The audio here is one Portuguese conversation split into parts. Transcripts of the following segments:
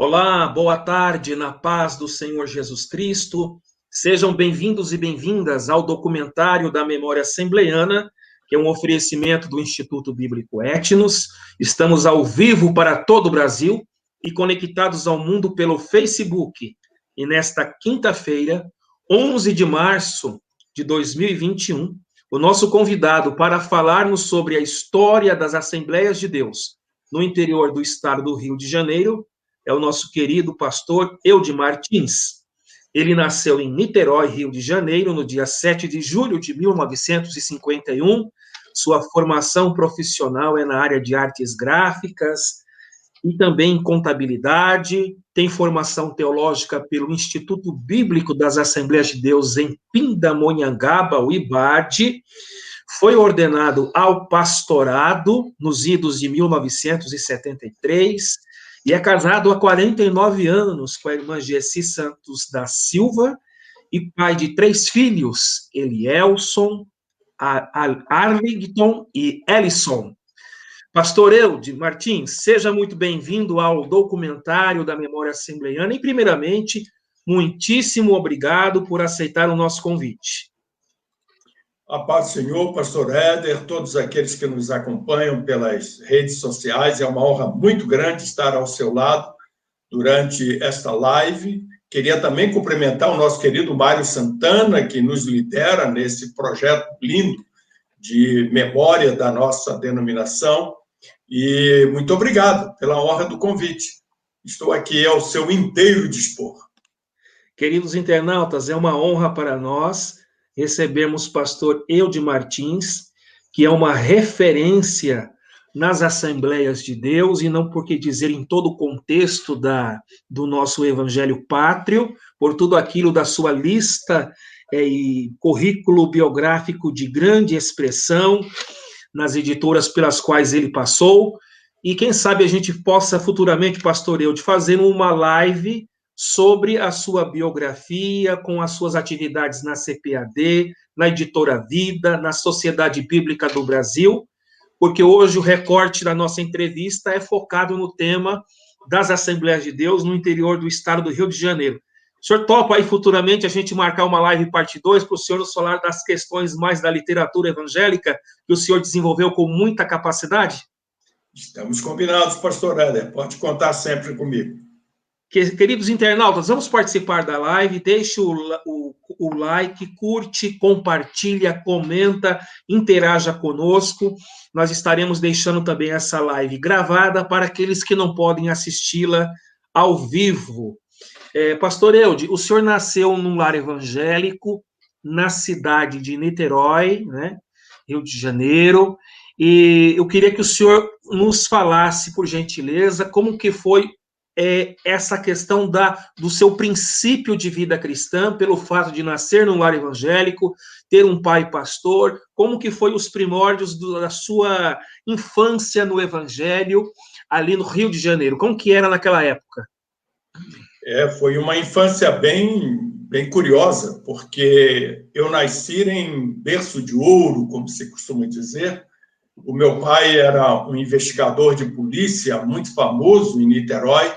Olá, boa tarde, na paz do Senhor Jesus Cristo. Sejam bem-vindos e bem-vindas ao documentário da Memória Assembleiana, que é um oferecimento do Instituto Bíblico Etnos. Estamos ao vivo para todo o Brasil e conectados ao mundo pelo Facebook. E nesta quinta-feira, 11 de março de 2021, o nosso convidado para falarmos sobre a história das Assembleias de Deus no interior do estado do Rio de Janeiro é o nosso querido pastor Eude Martins. Ele nasceu em Niterói, Rio de Janeiro, no dia 7 de julho de 1951. Sua formação profissional é na área de artes gráficas e também em contabilidade. Tem formação teológica pelo Instituto Bíblico das Assembleias de Deus em Pindamonhangaba, o IBAD. Foi ordenado ao pastorado nos idos de 1973 e é casado há 49 anos com a irmã Gessi Santos da Silva e pai de 3 filhos, Elielson, Arlington e Ellison. Pastor Eude Martins, seja muito bem-vindo ao documentário da Memória Assembleiana e, primeiramente, muitíssimo obrigado por aceitar o nosso convite. A paz do Senhor, pastor Éder, todos aqueles que nos acompanham pelas redes sociais, é uma honra muito grande estar ao seu lado durante esta live. Queria também cumprimentar o nosso querido Mário Santana, que nos lidera nesse projeto lindo de memória da nossa denominação. E muito obrigado pela honra do convite. Estou aqui ao seu inteiro dispor. Queridos internautas, é uma honra para nós recebemos pastor Eude Martins, que é uma referência nas Assembleias de Deus, e não por que dizer em todo o contexto do nosso Evangelho Pátrio, por tudo aquilo da sua lista e currículo biográfico de grande expressão nas editoras pelas quais ele passou, e quem sabe a gente possa futuramente, pastor Eude, fazer uma live sobre a sua biografia, com as suas atividades na CPAD, na Editora Vida, na Sociedade Bíblica do Brasil, porque hoje o recorte da nossa entrevista é focado no tema das Assembleias de Deus no interior do estado do Rio de Janeiro. O senhor topa aí futuramente a gente marcar uma live parte 2 para o senhor nos falar das questões mais da literatura evangélica que o senhor desenvolveu com muita capacidade? Estamos combinados, pastor Éder. Pode contar sempre comigo. Queridos internautas, vamos participar da live, deixe o like, curte, compartilha, comenta, interaja conosco. Nós estaremos deixando também essa live gravada para aqueles que não podem assisti-la ao vivo. Pastor Eude, o senhor nasceu num lar evangélico, na cidade de Niterói, né, Rio de Janeiro, e eu queria que o senhor nos falasse, por gentileza, como que foi essa questão do seu princípio de vida cristã, pelo fato de nascer num lar evangélico, ter um pai pastor, como que foi os primórdios da sua infância no evangelho, ali no Rio de Janeiro, como que era naquela época? Foi uma infância bem curiosa, porque eu nasci em berço de ouro, como se costuma dizer. O meu pai era um investigador de polícia muito famoso em Niterói,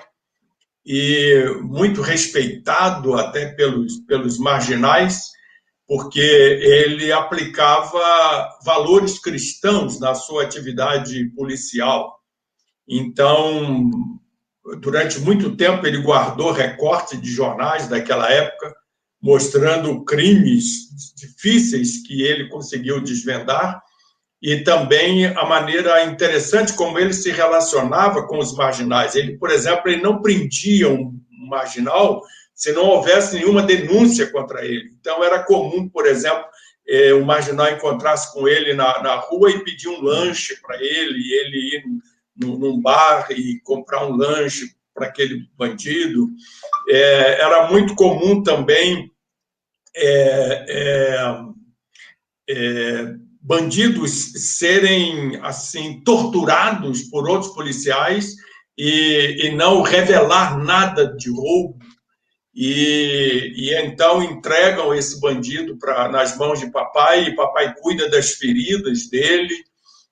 e muito respeitado até pelos marginais, porque ele aplicava valores cristãos na sua atividade policial. Então, durante muito tempo, ele guardou recorte de jornais daquela época, mostrando crimes difíceis que ele conseguiu desvendar, e também a maneira interessante como ele se relacionava com os marginais. Ele, por exemplo, ele não prendia um marginal se não houvesse nenhuma denúncia contra ele. Então, era comum, por exemplo, o marginal encontrasse com ele na rua e pedir um lanche para ele, e ele ir num bar e comprar um lanche para aquele bandido. Era muito comum também bandidos serem assim torturados por outros policiais e não revelar nada de roubo, e então entregam esse bandido nas mãos de papai, e papai cuida das feridas dele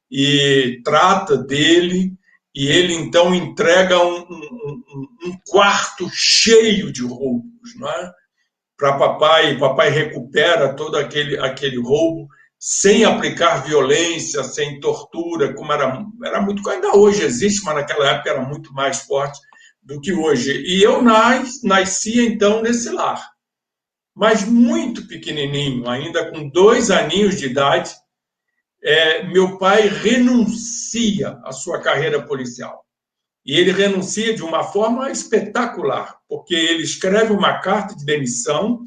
e trata dele, e ele, então, entrega um quarto cheio de roubos, não é? Para papai, papai recupera todo aquele roubo, sem aplicar violência, sem tortura, como era muito, ainda hoje existe, mas naquela época era muito mais forte do que hoje. E eu nasci, então, nesse lar, mas muito pequenininho, ainda com 2 aninhos de idade, meu pai renuncia à sua carreira policial. E ele renuncia de uma forma espetacular, porque ele escreve uma carta de demissão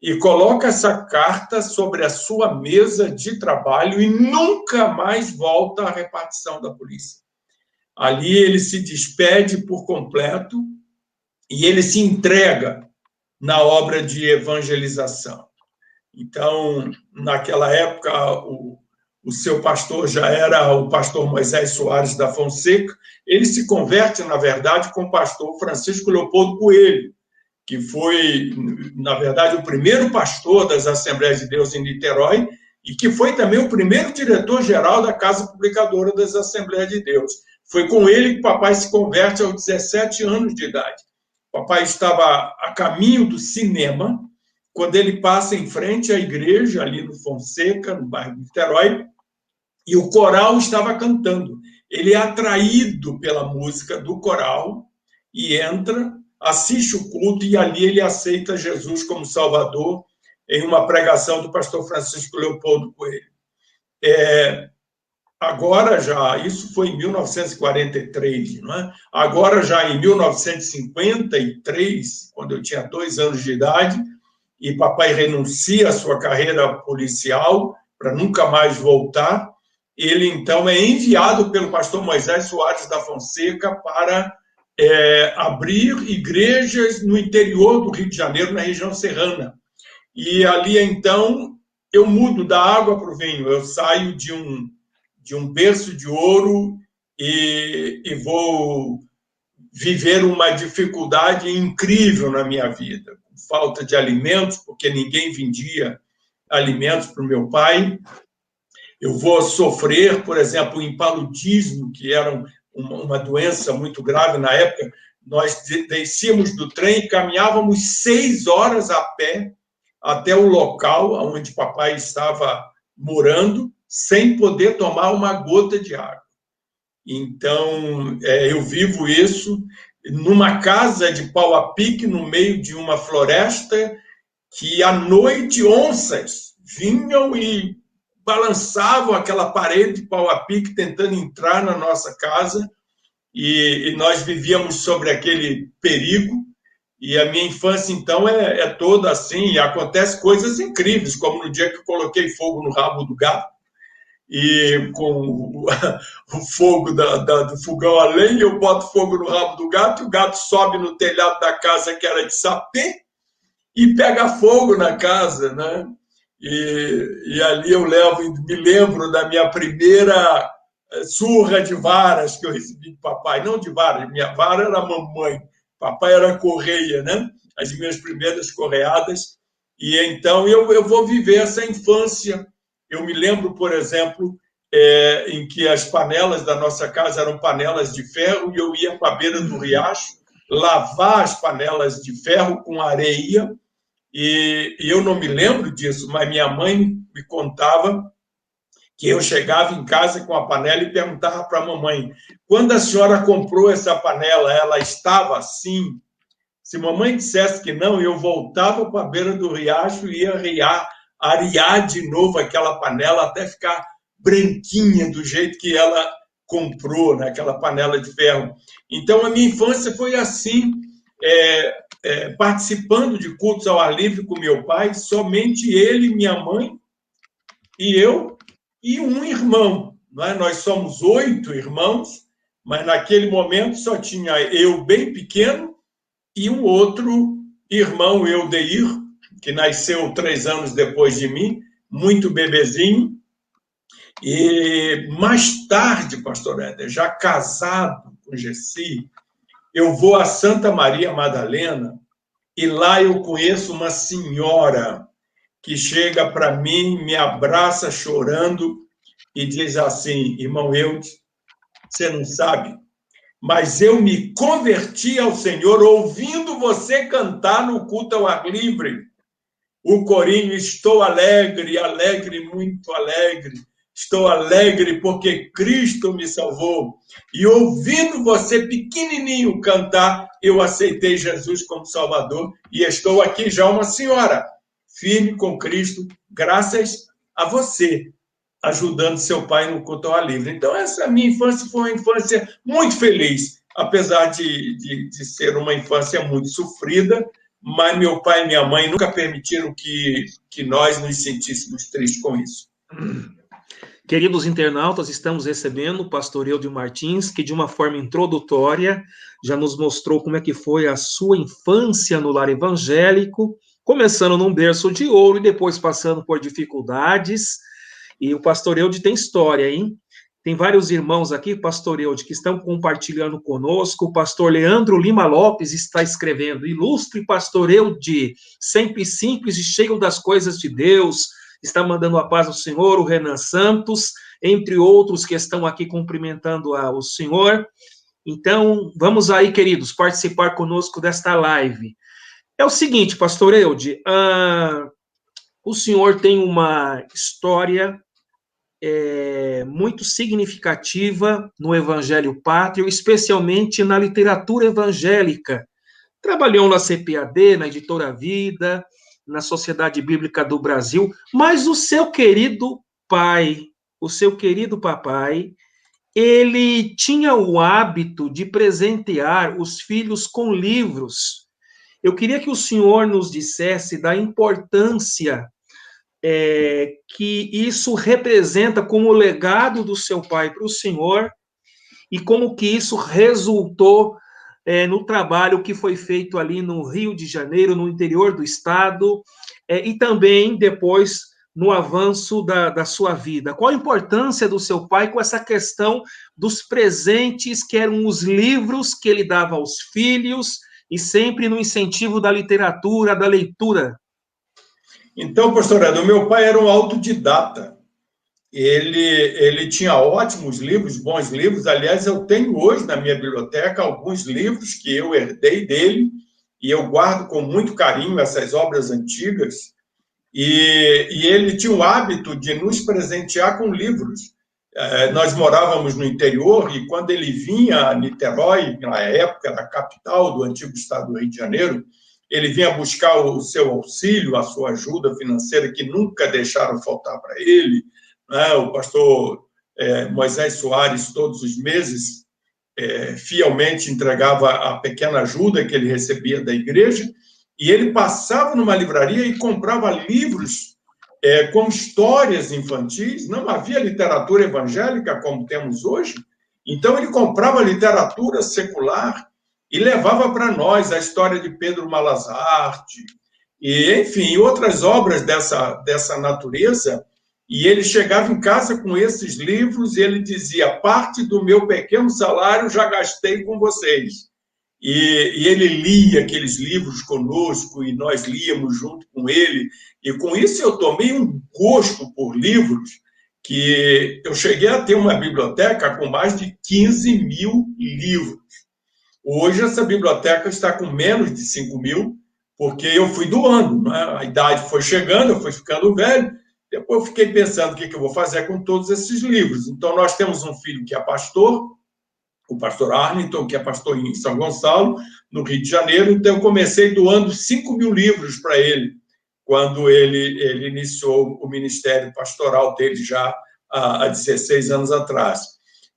e coloca essa carta sobre a sua mesa de trabalho e nunca mais volta à repartição da polícia. Ali ele se despede por completo e ele se entrega na obra de evangelização. Então, naquela época, o seu pastor já era o pastor Moisés Soares da Fonseca. Ele se converte, na verdade, com o pastor Francisco Leopoldo Coelho, que foi, na verdade, o primeiro pastor das Assembleias de Deus em Niterói e que foi também o primeiro diretor-geral da Casa Publicadora das Assembleias de Deus. Foi com ele que o papai se converte aos 17 anos de idade. O papai estava a caminho do cinema, quando ele passa em frente à igreja, ali no Fonseca, no bairro de Niterói, e o coral estava cantando. Ele é atraído pela música do coral e entra, assiste o culto e ali ele aceita Jesus como Salvador em uma pregação do pastor Francisco Leopoldo Coelho. Agora já, isso foi em 1943, não é? Agora já em 1953, quando eu tinha 2 anos de idade, e papai renuncia à sua carreira policial para nunca mais voltar, ele então é enviado pelo pastor Moisés Soares da Fonseca para abrir igrejas no interior do Rio de Janeiro, na região serrana. E ali, então, eu mudo da água para o vinho, eu saio de um berço de ouro e vou viver uma dificuldade incrível na minha vida. Falta de alimentos, porque ninguém vendia alimentos para o meu pai. Eu vou sofrer, por exemplo, o impaludismo, que era uma doença muito grave na época. Nós descíamos do trem e caminhávamos 6 horas a pé até o local onde papai estava morando, sem poder tomar uma gota de água. Então, eu vivo isso numa casa de pau a pique, no meio de uma floresta, que à noite onças vinham e balançavam aquela parede de pau a pique, tentando entrar na nossa casa, e nós vivíamos sobre aquele perigo. E a minha infância, então, é toda assim, e acontece coisas incríveis, como no dia que eu coloquei fogo no rabo do gato, e com o fogo do fogão a lenha, eu boto fogo no rabo do gato, e o gato sobe no telhado da casa, que era de sapê, e pega fogo na casa, né? E ali eu me lembro da minha primeira surra de varas que eu recebi de papai, não de varas, minha vara era a mamãe, papai era correia, né? As minhas primeiras correadas. E então eu vou viver essa infância. Eu me lembro, por exemplo, em que as panelas da nossa casa eram panelas de ferro e eu ia para a beira do riacho lavar as panelas de ferro com areia. E eu não me lembro disso, mas minha mãe me contava que eu chegava em casa com a panela e perguntava para a mamãe: quando a senhora comprou essa panela, ela estava assim? Se mamãe dissesse que não, eu voltava para a beira do riacho e ia arear de novo aquela panela até ficar branquinha do jeito que ela comprou, naquela panela de ferro. Então, a minha infância foi assim, participando de cultos ao ar livre com meu pai, somente ele, minha mãe e eu, e um irmão. Não é? Nós somos 8 irmãos, mas naquele momento só tinha eu bem pequeno e um outro irmão, Eudeir, que nasceu 3 anos depois de mim, muito bebezinho. E mais tarde, pastor Éder, já casado com Gessi, eu vou a Santa Maria Madalena e lá eu conheço uma senhora que chega para mim, me abraça chorando e diz assim: irmão Eudes, você não sabe, mas eu me converti ao Senhor ouvindo você cantar no culto ao ar livre. O corinho, estou alegre, alegre, muito alegre. Estou alegre porque Cristo me salvou. E ouvindo você pequenininho cantar, eu aceitei Jesus como Salvador e estou aqui já uma senhora, firme com Cristo, graças a você, ajudando seu pai no culto ao ar livre. Então, essa minha infância foi uma infância muito feliz, apesar de ser uma infância muito sofrida, mas meu pai e minha mãe nunca permitiram que nós nos sentíssemos tristes com isso. Queridos internautas, estamos recebendo o pastor Eudio Martins, que de uma forma introdutória já nos mostrou como é que foi a sua infância no lar evangélico, começando num berço de ouro e depois passando por dificuldades. E o pastor Eudio tem história, hein? Tem vários irmãos aqui, pastor Eudio, que estão compartilhando conosco. O pastor Leandro Lima Lopes está escrevendo: ilustre pastor Eudio, sempre simples e cheio das coisas de Deus, está mandando a paz ao Senhor. O Renan Santos, entre outros que estão aqui cumprimentando o Senhor. Então, vamos aí, queridos, participar conosco desta live. É o seguinte, pastor Eudio, o senhor tem uma história muito significativa no Evangelho Pátrio, especialmente na literatura evangélica. Trabalhou na CPAD, na Editora Vida, na Sociedade Bíblica do Brasil, mas o seu querido pai, o seu querido papai, ele tinha o hábito de presentear os filhos com livros. Eu queria que o senhor nos dissesse da importância que isso representa como legado do seu pai para o senhor e como que isso resultou no trabalho que foi feito ali no Rio de Janeiro, no interior do estado, e também depois no avanço da sua vida. Qual a importância do seu pai com essa questão dos presentes, que eram os livros que ele dava aos filhos, e sempre no incentivo da literatura, da leitura? Então, pastor Ed, o meu pai era um autodidata. Ele tinha ótimos livros, bons livros. Aliás, eu tenho hoje na minha biblioteca alguns livros que eu herdei dele e eu guardo com muito carinho essas obras antigas. E ele tinha o hábito de nos presentear com livros. Nós morávamos no interior e quando ele vinha a Niterói, na época, na capital do antigo estado do Rio de Janeiro, ele vinha buscar o seu auxílio, a sua ajuda financeira, que nunca deixaram faltar para ele. O pastor Moisés Soares, todos os meses, fielmente entregava a pequena ajuda que ele recebia da igreja, e ele passava numa livraria e comprava livros com histórias infantis. Não havia literatura evangélica como temos hoje, então ele comprava literatura secular e levava para nós a história de Pedro Malazarte, e, enfim, outras obras dessa natureza. E ele chegava em casa com esses livros e ele dizia: parte do meu pequeno salário já gastei com vocês. E ele lia aqueles livros conosco e nós líamos junto com ele. E com isso eu tomei um gosto por livros, que eu cheguei a ter uma biblioteca com mais de 15 mil livros. Hoje essa biblioteca está com menos de 5 mil, porque eu fui doando, né? A idade foi chegando, eu fui ficando velho. Depois eu fiquei pensando o que eu vou fazer com todos esses livros. Então, nós temos um filho que é pastor, o pastor Arlington, que é pastor em São Gonçalo, no Rio de Janeiro. Então, eu comecei doando 5 mil livros para ele, quando ele iniciou o ministério pastoral dele já há 16 anos atrás.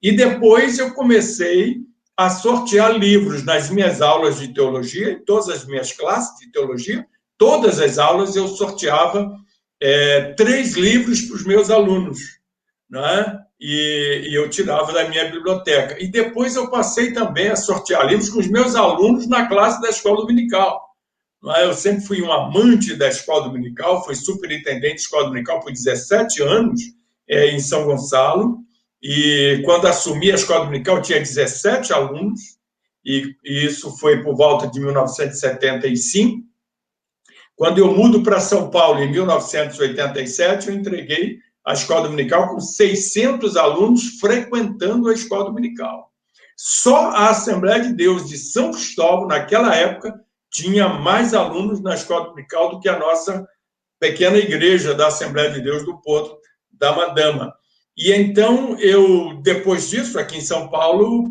E depois eu comecei a sortear livros nas minhas aulas de teologia, em todas as minhas classes de teologia, todas as aulas eu sorteava 3 livros para os meus alunos, né? E eu tirava da minha biblioteca. E depois eu passei também a sortear livros com os meus alunos na classe da escola dominical. Eu sempre fui um amante da escola dominical, fui superintendente de escola dominical por 17 anos em São Gonçalo, e quando assumi a escola dominical eu tinha 17 alunos, e isso foi por volta de 1975. Quando eu mudo para São Paulo, em 1987, eu entreguei a escola dominical com 600 alunos frequentando a escola dominical. Só a Assembleia de Deus de São Cristóvão, naquela época, tinha mais alunos na escola dominical do que a nossa pequena igreja da Assembleia de Deus do Porto da Madama. E então, depois disso, aqui em São Paulo,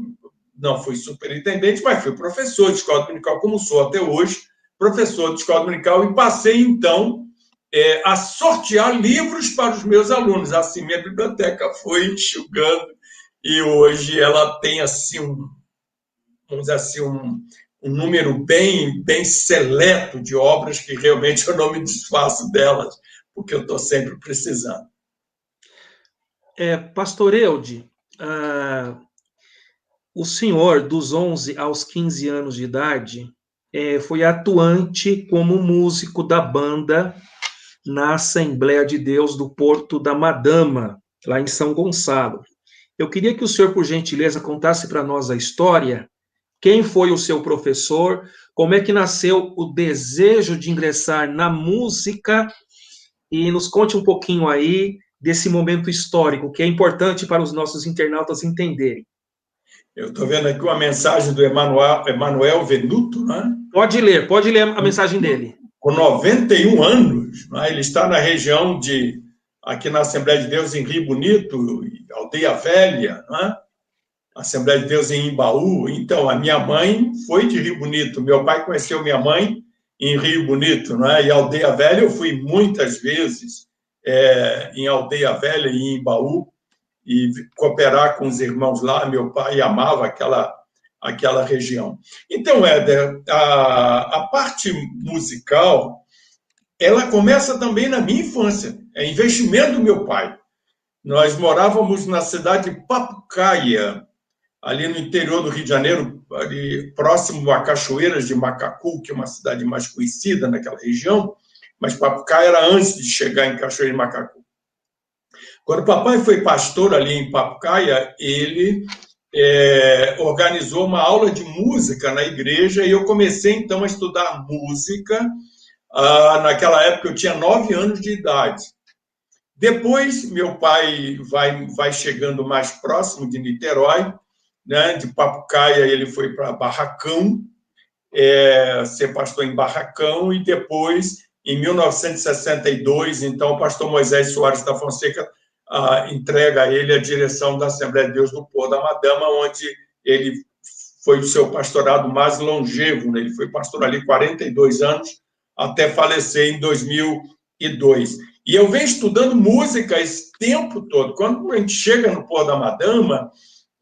não fui superintendente, mas fui professor de escola dominical, como sou até hoje, professor de escola dominical, e passei, então, a sortear livros para os meus alunos. Assim, minha biblioteca foi enxugando, e hoje ela tem, assim, vamos dizer assim, um número bem seleto de obras que realmente eu não me desfaço delas, porque eu estou sempre precisando. Pastor Eude, o senhor, dos 11 aos 15 anos de idade, foi atuante como músico da banda na Assembleia de Deus do Porto da Madama, lá em São Gonçalo. Eu queria que o senhor, por gentileza, contasse para nós a história. Quem foi o seu professor? Como é que nasceu o desejo de ingressar na música? E nos conte um pouquinho aí desse momento histórico, que é importante para os nossos internautas entenderem. Eu estou vendo aqui uma mensagem do Emanuel Venuto, né? Pode ler a mensagem dele. Com 91 anos, né? Ele está na região aqui na Assembleia de Deus em Rio Bonito, Aldeia Velha, né? Assembleia de Deus em Imbaú. Então, a minha mãe foi de Rio Bonito, meu pai conheceu minha mãe em Rio Bonito, né? E Aldeia Velha eu fui muitas vezes em Aldeia Velha e em Imbaú, e cooperar com os irmãos lá. Meu pai amava aquela região. Então, Éder, a parte musical, ela começa também na minha infância, é investimento do meu pai. Nós morávamos na cidade de Papucaia, ali no interior do Rio de Janeiro, ali próximo a Cachoeiras de Macacu, que é uma cidade mais conhecida naquela região, mas Papucaia era antes de chegar em Cachoeiras de Macacu. Quando o papai foi pastor ali em Papucaia, ele organizou uma aula de música na igreja, e eu comecei, então, a estudar música. Naquela época, eu tinha 9 anos de idade. Depois, meu pai vai chegando mais próximo de Niterói, né? De Papucaia, ele foi para Barracão, ser pastor em Barracão, e depois, em 1962, então, o pastor Moisés Soares da Fonseca entrega a ele a direção da Assembleia de Deus do Porto da Madama, onde ele foi o seu pastorado mais longevo, né? Ele foi pastor ali 42 anos, até falecer em 2002. E eu venho estudando música esse tempo todo. Quando a gente chega no Porto da Madama,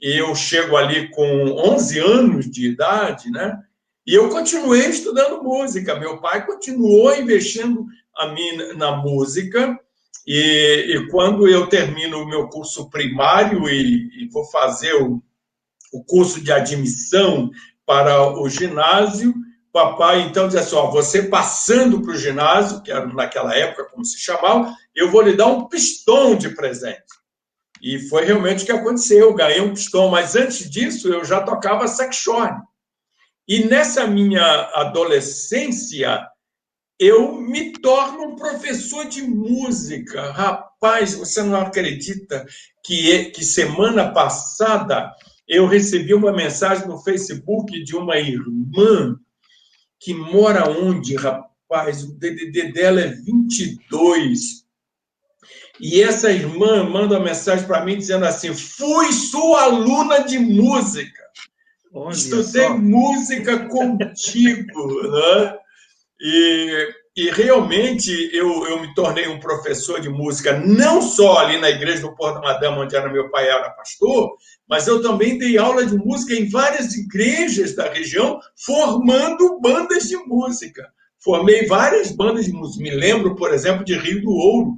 eu chego ali com 11 anos de idade, né? E eu continuei estudando música. Meu pai continuou investindo a mim na música. E quando eu termino o meu curso primário e vou fazer o curso de admissão para o ginásio, papai então diz assim: você passando para o ginásio, que era naquela época como se chamava, eu vou lhe dar um pistão de presente. E foi realmente o que aconteceu, eu ganhei um pistão, mas antes disso eu já tocava saxofone. E nessa minha adolescência, eu me torno um professor de música. Rapaz, você não acredita que semana passada eu recebi uma mensagem no Facebook de uma irmã que mora onde, rapaz? O DDD dela é 22. E essa irmã manda uma mensagem para mim dizendo assim: fui sua aluna de música. Olha, estudei música contigo, né? E realmente eu me tornei um professor de música, não só ali na igreja do Porto da Madama, onde meu pai era pastor, mas eu também dei aula de música em várias igrejas da região, formando bandas de música. Formei várias bandas de música. Me lembro, por exemplo, de Rio do Ouro,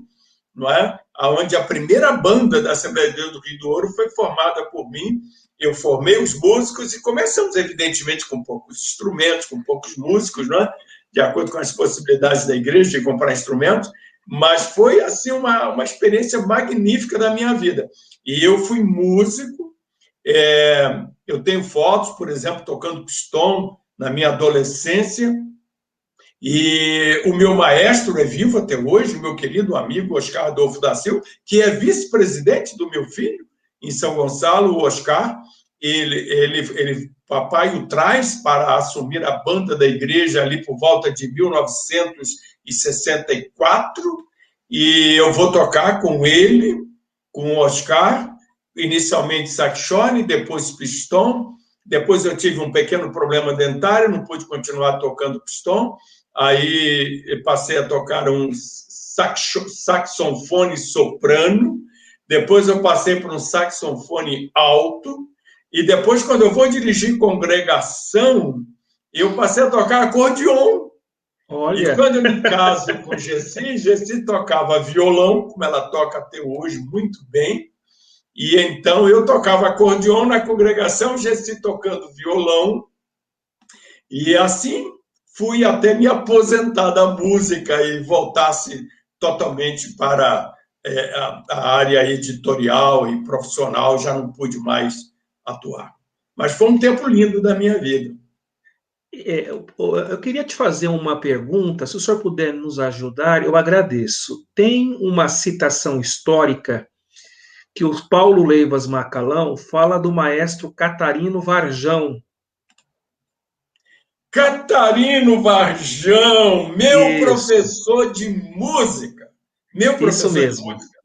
não é? Onde a primeira banda da Assembleia de Deus do Rio do Ouro foi formada por mim. Eu formei os músicos e começamos, evidentemente, com poucos instrumentos, com poucos músicos, não é? De acordo com as possibilidades da igreja de comprar instrumentos, mas foi assim uma experiência magnífica da minha vida. E eu fui músico, eu tenho fotos, por exemplo, tocando pistão na minha adolescência, e o meu maestro é vivo até hoje, o meu querido amigo Oscar Adolfo da Silva, que é vice-presidente do meu filho, em São Gonçalo, o Oscar, papai o traz para assumir a banda da igreja ali por volta de 1964, e eu vou tocar com ele, com o Oscar, inicialmente saxofone, depois pistão. Depois eu tive um pequeno problema dentário, não pude continuar tocando pistão. Aí eu passei a tocar um saxofone soprano. Depois eu passei por um saxofone alto. E depois, quando eu vou dirigir congregação, eu passei a tocar acordeon. Olha. E quando eu me caso com Gessi tocava violão, como ela toca até hoje muito bem. E então eu tocava acordeon na congregação, Gessi tocando violão. E assim fui até me aposentar da música e voltasse totalmente para a área editorial e profissional, já não pude mais atuar. Mas foi um tempo lindo da minha vida. Eu queria te fazer uma pergunta, se o senhor puder nos ajudar, eu agradeço. Tem uma citação histórica que o Paulo Leivas Macalão fala do maestro Catarino Varjão. Catarino Varjão, meu professor de música. Meu professor de música.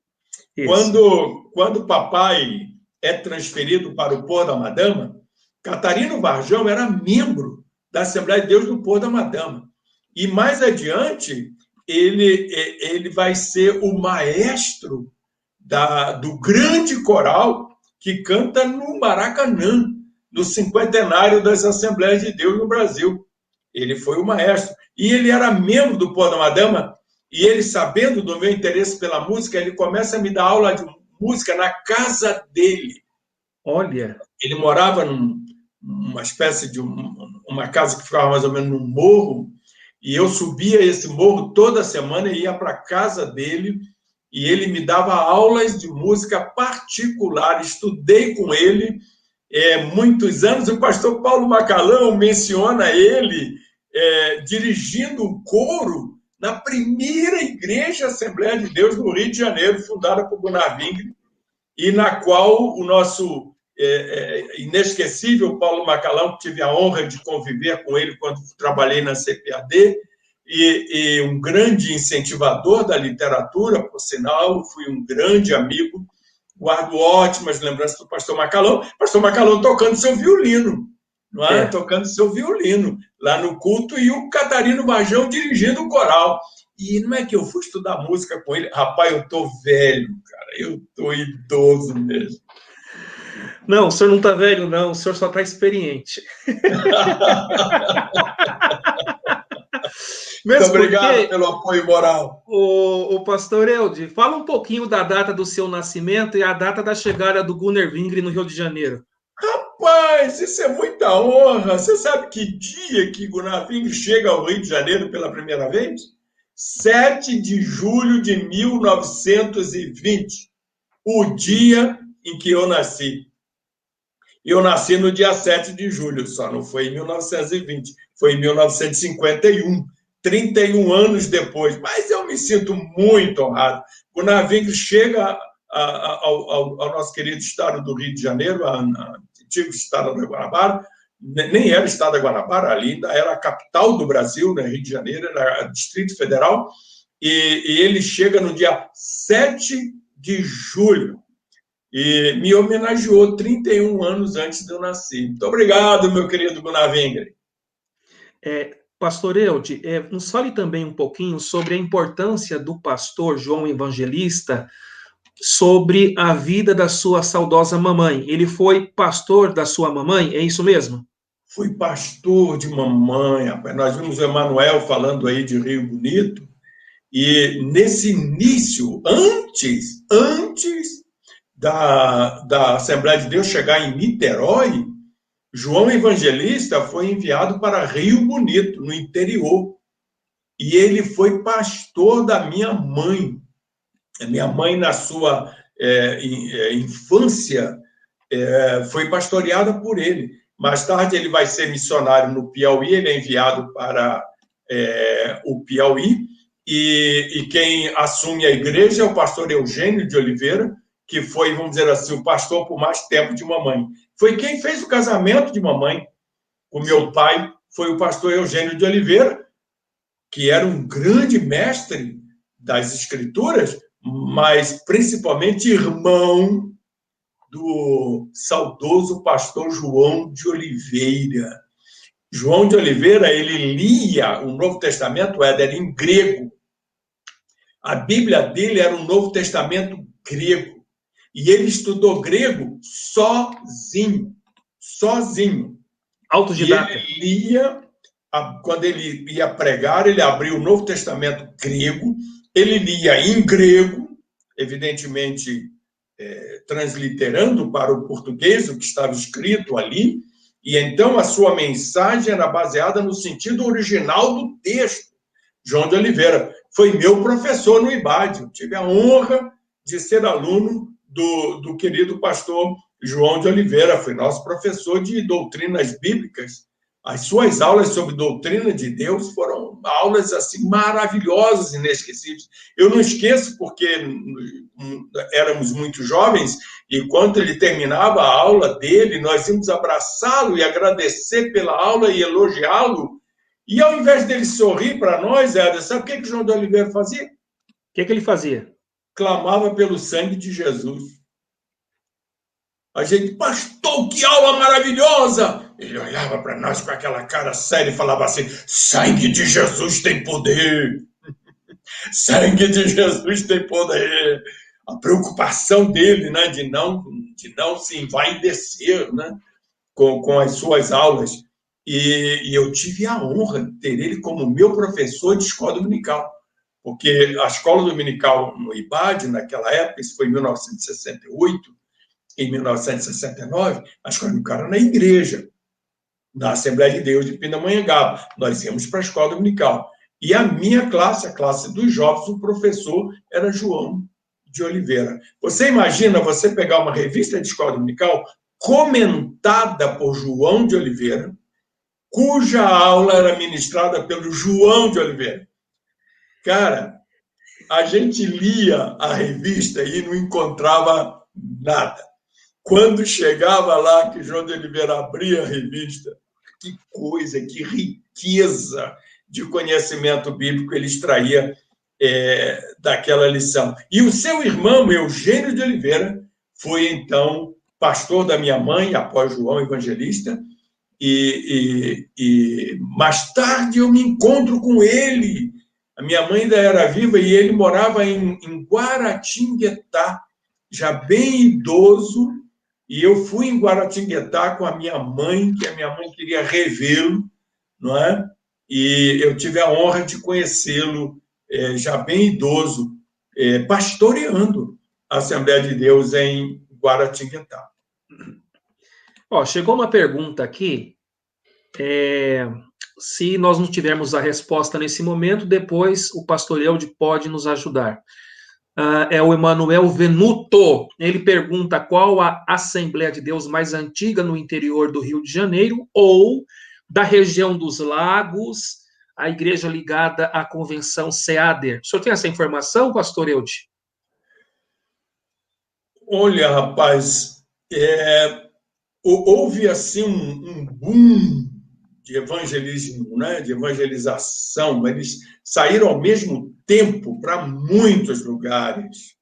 Quando o papai é transferido para o Pôr da Madama, Catarino Varjão era membro da Assembleia de Deus do Pôr da Madama. E mais adiante, ele vai ser o maestro do grande coral que canta no Maracanã, no cinquentenário das Assembleias de Deus no Brasil. Ele foi o maestro. E ele era membro do Pôr da Madama, e ele, sabendo do meu interesse pela música, ele começa a me dar aula de música na casa dele. Olha! Ele morava numa espécie de uma casa que ficava mais ou menos num morro, e eu subia esse morro toda semana e ia para a casa dele, e ele me dava aulas de música particular. Estudei com ele muitos anos. O pastor Paulo Macalão menciona ele dirigindo um coro na primeira igreja Assembleia de Deus no Rio de Janeiro, fundada por Gunnar Wingre, e na qual o nosso inesquecível Paulo Macalão, que tive a honra de conviver com ele quando trabalhei na CPAD, e um grande incentivador da literatura, por sinal, fui um grande amigo, guardo ótimas lembranças do pastor Macalão tocando seu violino, não é? Tocando seu violino lá no culto, e o Catarino Varjão dirigindo o coral. E não é que eu fui estudar música com ele, rapaz, eu tô velho, cara, eu tô idoso mesmo. Não, o senhor não tá velho, não, o senhor só tá experiente. Muito obrigado pelo apoio moral. O pastor Eude, fala um pouquinho da data do seu nascimento e a data da chegada do Gunnar Wingre no Rio de Janeiro. Rapaz, isso é muita honra. Você sabe que dia que Gunnar Wingre chega ao Rio de Janeiro pela primeira vez? 7 de julho de 1920, o dia em que eu nasci. Eu nasci no dia 7 de julho, só não foi em 1920, foi em 1951. 31 anos depois, mas eu me sinto muito honrado. Gunnar Wingre chega ao nosso querido estado do Rio de Janeiro, antigo estado da Guanabara, nem era estado da Guanabara, ali ainda era a capital do Brasil, né? Rio de Janeiro, era Distrito Federal, e ele chega no dia 7 de julho, e me homenageou 31 anos antes de eu nascer. Muito obrigado, meu querido Gunnar Wingre. Pastor Eude, nos fale também um pouquinho sobre a importância do pastor João Evangelista sobre a vida da sua saudosa mamãe. Ele foi pastor da sua mamãe, é isso mesmo? Fui pastor de mamãe, rapaz. Nós vimos o Emanuel falando aí de Rio Bonito, e nesse início, antes da Assembleia de Deus chegar em Niterói, João Evangelista foi enviado para Rio Bonito, no interior. E ele foi pastor da minha mãe. A minha mãe, na sua infância, foi pastoreada por ele. Mais tarde, ele vai ser missionário no Piauí, ele é enviado para o Piauí, e quem assume a igreja é o pastor Eugênio de Oliveira, que foi, vamos dizer assim, o pastor por mais tempo de mamãe. foi quem fez o casamento de mamãe. O meu pai foi o pastor Eugênio de Oliveira, que era um grande mestre das Escrituras, mas principalmente irmão do saudoso pastor João de Oliveira. João de Oliveira, ele lia o Novo Testamento, era em grego. A Bíblia dele era um Novo Testamento grego. E ele estudou grego sozinho. Autodidata. E ele lia, quando ele ia pregar, ele abria o Novo Testamento grego, ele lia em grego, evidentemente transliterando para o português o que estava escrito ali, e então a sua mensagem era baseada no sentido original do texto. João de Oliveira foi meu professor no IBAD. Eu tive a honra de ser aluno do querido pastor João de Oliveira, foi nosso professor de doutrinas bíblicas. As suas aulas sobre doutrina de Deus foram aulas assim maravilhosas, inesquecíveis. Eu não esqueço porque éramos muito jovens e quando ele terminava a aula dele, nós íamos abraçá-lo e agradecer pela aula e elogiá-lo. E ao invés dele sorrir para nós, Éder, sabe o que João de Oliveira fazia? O que ele fazia? Clamava pelo sangue de Jesus. A gente, pastor, que aula maravilhosa! Ele olhava para nós com aquela cara séria e falava assim, sangue de Jesus tem poder! Sangue de Jesus tem poder! A preocupação dele, né, de não se envaidecer, né, com as suas aulas. E eu tive a honra de ter ele como meu professor de escola dominical, porque a escola dominical no IBAD, naquela época, isso foi em 1968, em 1969, a escola dominical era na igreja, na Assembleia de Deus de Pindamonhangaba. Nós íamos para a escola dominical. E a minha classe, a classe dos jovens, o professor era João de Oliveira. Você imagina você pegar uma revista de escola dominical comentada por João de Oliveira, cuja aula era ministrada pelo João de Oliveira. Cara, a gente lia a revista e não encontrava nada. Quando chegava lá, que João de Oliveira abria a revista, que coisa, que riqueza de conhecimento bíblico ele extraía daquela lição. E o seu irmão, Eugênio de Oliveira, foi, então, pastor da minha mãe, após João Evangelista, e mais tarde eu me encontro com ele. A minha mãe ainda era viva e ele morava em Guaratinguetá, já bem idoso, e eu fui em Guaratinguetá com a minha mãe, que a minha mãe queria revê-lo, não é? E eu tive a honra de conhecê-lo, já bem idoso, pastoreando a Assembleia de Deus em Guaratinguetá. Chegou uma pergunta aqui, se nós não tivermos a resposta nesse momento, depois o pastor Eude pode nos ajudar. É o Emanuel Venuto. Ele pergunta qual a Assembleia de Deus mais antiga no interior do Rio de Janeiro ou da região dos Lagos, a igreja ligada à Convenção SEADER. O senhor tem essa informação, pastor Eude? Olha, rapaz, houve assim um boom de evangelismo, né? De evangelização. Eles saíram ao mesmo tempo para muitos lugares.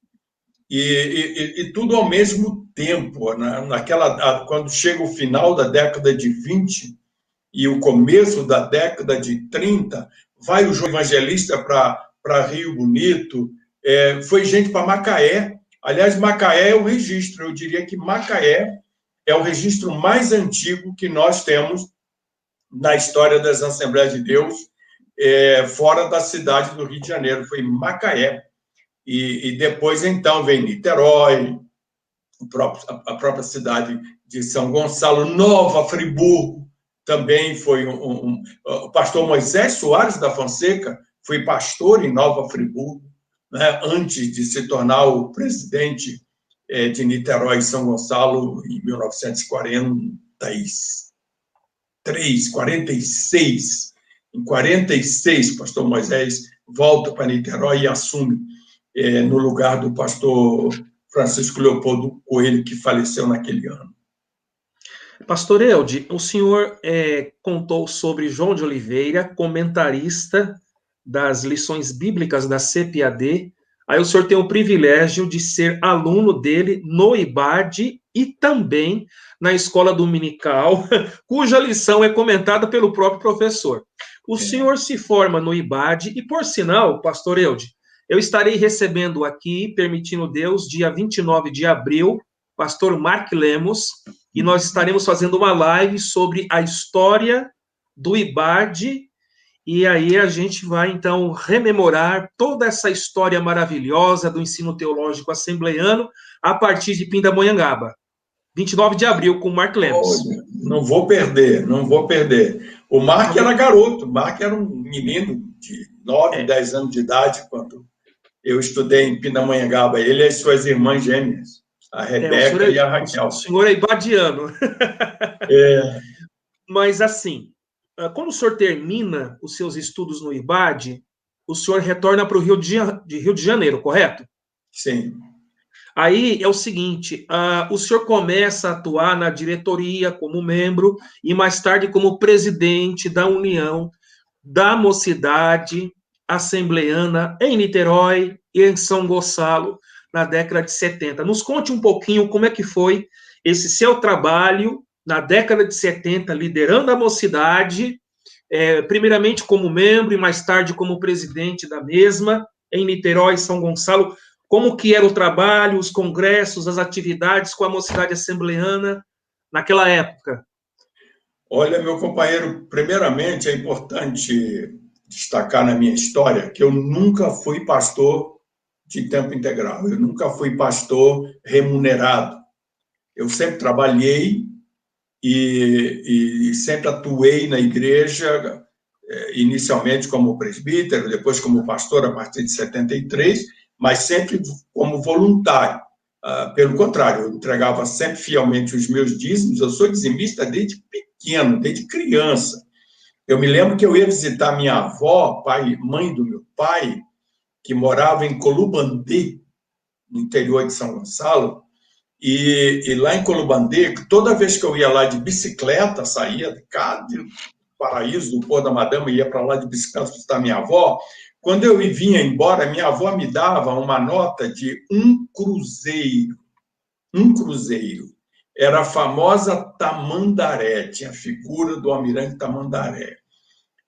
E tudo ao mesmo tempo. Né? Quando chega o final da década de 20 e o começo da década de 30, vai o João Evangelista para Rio Bonito, foi gente para Macaé. Aliás, Macaé é o registro. Eu diria que Macaé é o registro mais antigo que nós temos na história das Assembleias de Deus, fora da cidade do Rio de Janeiro. Foi Macaé. E depois, então, vem Niterói, a própria cidade de São Gonçalo, Nova Friburgo, também foi o pastor Moisés Soares da Fonseca foi pastor em Nova Friburgo, né, antes de se tornar o presidente de Niterói e São Gonçalo em 1946. Em 46, o pastor Moisés volta para Niterói e assume no lugar do pastor Francisco Leopoldo Coelho, que faleceu naquele ano. Pastor Eude, o senhor contou sobre João de Oliveira, comentarista das lições bíblicas da CPAD. Aí o senhor tem o privilégio de ser aluno dele no IBAD e também na escola dominical, cuja lição é comentada pelo próprio professor. O senhor se forma no IBAD e, por sinal, pastor Eude, eu estarei recebendo aqui, permitindo Deus, dia 29 de abril, pastor Mark Lemos, e nós estaremos fazendo uma live sobre a história do IBAD, e aí a gente vai, então, rememorar toda essa história maravilhosa do ensino teológico assembleiano a partir de Pindamonhangaba. 29 de abril, com o Mark Lemos. Não vou perder, não vou perder. O Mark era garoto, o Mark era um menino de 9, 10 anos de idade, quando eu estudei em Pindamonhangaba, ele e as suas irmãs gêmeas, a Rebeca e a Raquel. O senhor é ibadiano. Mas, assim, quando o senhor termina os seus estudos no IBAD, o senhor retorna para o Rio de Janeiro, correto? Sim. Aí é o seguinte, o senhor começa a atuar na diretoria como membro e mais tarde como presidente da União da Mocidade Assembleiana em Niterói e em São Gonçalo, na década de 70. Nos conte um pouquinho como é que foi esse seu trabalho na década de 70, liderando a mocidade, primeiramente como membro e mais tarde como presidente da mesma, em Niterói e São Gonçalo. Como que era o trabalho, os congressos, as atividades com a mocidade assembleiana naquela época? Olha, meu companheiro, primeiramente é importante destacar na minha história que eu nunca fui pastor de tempo integral, eu nunca fui pastor remunerado. Eu sempre trabalhei e sempre atuei na igreja, inicialmente como presbítero, depois como pastor a partir de 73, mas sempre como voluntário. Pelo contrário, eu entregava sempre fielmente os meus dízimos. Eu sou dizimista desde pequeno, desde criança. Eu me lembro que eu ia visitar minha avó, mãe do meu pai, que morava em Colubandê, no interior de São Gonçalo, e lá em Colubandê, toda vez que eu ia lá de bicicleta, saía de cá, do Paraíso, do Pôr da Madama, ia para lá de bicicleta visitar minha avó. Quando eu vinha embora, minha avó me dava uma nota de 1 cruzeiro. 1 cruzeiro. Era a famosa Tamandaré, tinha a figura do almirante Tamandaré.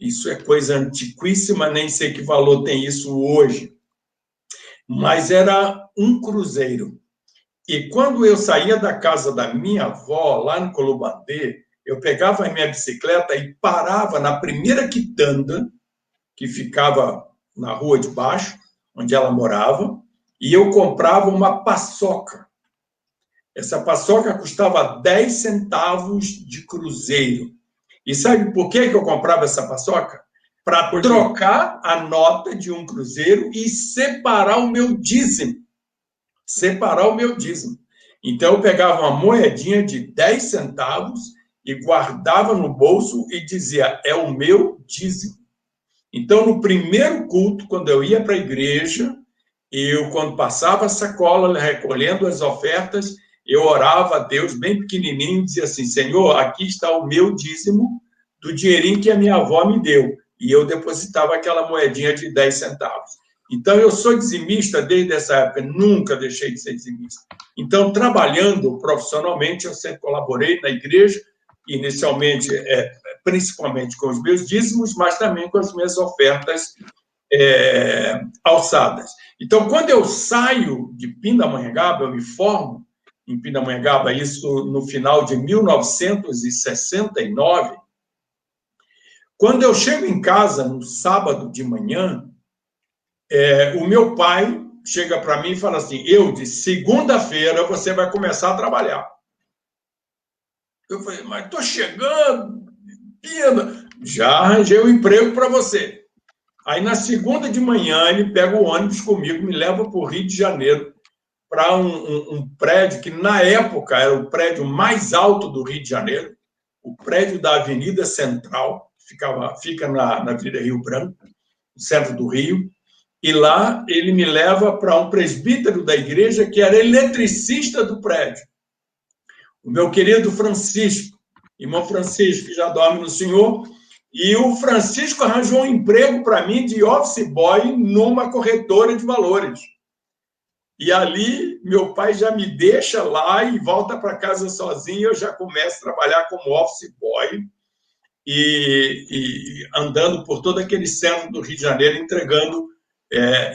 Isso é coisa antiquíssima, nem sei que valor tem isso hoje. Mas era 1 cruzeiro. E quando eu saía da casa da minha avó, lá no Colubandê, eu pegava a minha bicicleta e parava na primeira quitanda, que ficava na rua de baixo, onde ela morava, e eu comprava uma paçoca. Essa paçoca custava 10 centavos de cruzeiro. E sabe por que eu comprava essa paçoca? Para trocar a nota de 1 cruzeiro e separar o meu dízimo. Separar o meu dízimo. Então, eu pegava uma moedinha de 10 centavos e guardava no bolso e dizia, é o meu dízimo. Então, no primeiro culto, quando eu ia para a igreja, quando passava a sacola, recolhendo as ofertas, eu orava a Deus bem pequenininho e dizia assim, Senhor, aqui está o meu dízimo do dinheirinho que a minha avó me deu. E eu depositava aquela moedinha de 10 centavos. Então, eu sou dizimista desde essa época, nunca deixei de ser dizimista. Então, trabalhando profissionalmente, eu sempre colaborei na igreja, inicialmente, principalmente com os meus dízimos, mas também com as minhas ofertas alçadas. Então, quando eu saio de Pindamonhangaba, eu me formo em Pindamonhangaba, isso no final de 1969, quando eu chego em casa no sábado de manhã, o meu pai chega para mim e fala assim, de segunda-feira você vai começar a trabalhar. Eu falei, mas estou chegando, já arranjei um emprego para você. Aí, na segunda de manhã, ele pega o ônibus comigo, me leva para o Rio de Janeiro, para um prédio que, na época, era o prédio mais alto do Rio de Janeiro, o prédio da Avenida Central, fica na Avenida Rio Branco, no centro do Rio, e lá ele me leva para um presbítero da igreja que era eletricista do prédio. O meu querido Francisco, irmão Francisco, que já dorme no Senhor, e o Francisco arranjou um emprego para mim de office boy numa corretora de valores. E ali, meu pai já me deixa lá e volta para casa sozinho, eu já começo a trabalhar como office boy e andando por todo aquele centro do Rio de Janeiro,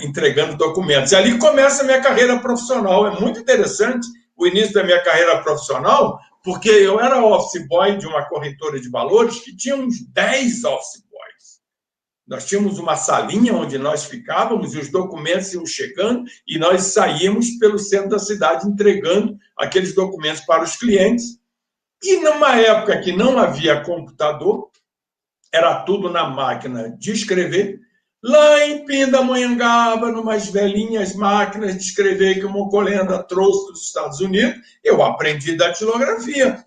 entregando documentos. E ali começa a minha carreira profissional. É muito interessante o início da minha carreira profissional, porque eu era office boy de uma corretora de valores que tinha uns 10 office boys. Nós tínhamos uma salinha onde nós ficávamos e os documentos iam chegando e nós saíamos pelo centro da cidade entregando aqueles documentos para os clientes. E numa época que não havia computador, era tudo na máquina de escrever. Lá em Pindamonhangaba, numas velhinhas máquinas de escrever que o Mocolenda trouxe dos Estados Unidos, eu aprendi datilografia.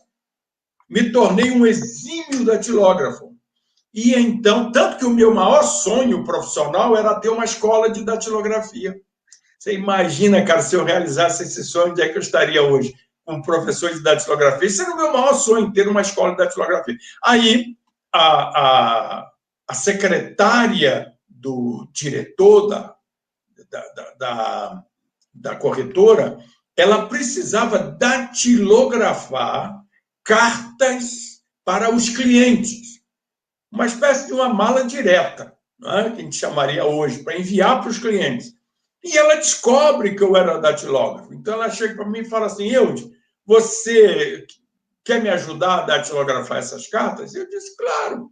Me tornei um exímio datilógrafo. E então, tanto que o meu maior sonho profissional era ter uma escola de datilografia. Você imagina, cara, se eu realizasse esse sonho, onde é que eu estaria hoje? Com professor de datilografia. Esse era o meu maior sonho, ter uma escola de datilografia. Aí, a secretária do diretor da corretora, ela precisava datilografar cartas para os clientes. Uma espécie de uma mala direta, né, que a gente chamaria hoje, para enviar para os clientes. E ela descobre que eu era datilógrafo. Então, ela chega para mim e fala assim, Eudes, você quer me ajudar a datilografar essas cartas? Eu disse, claro.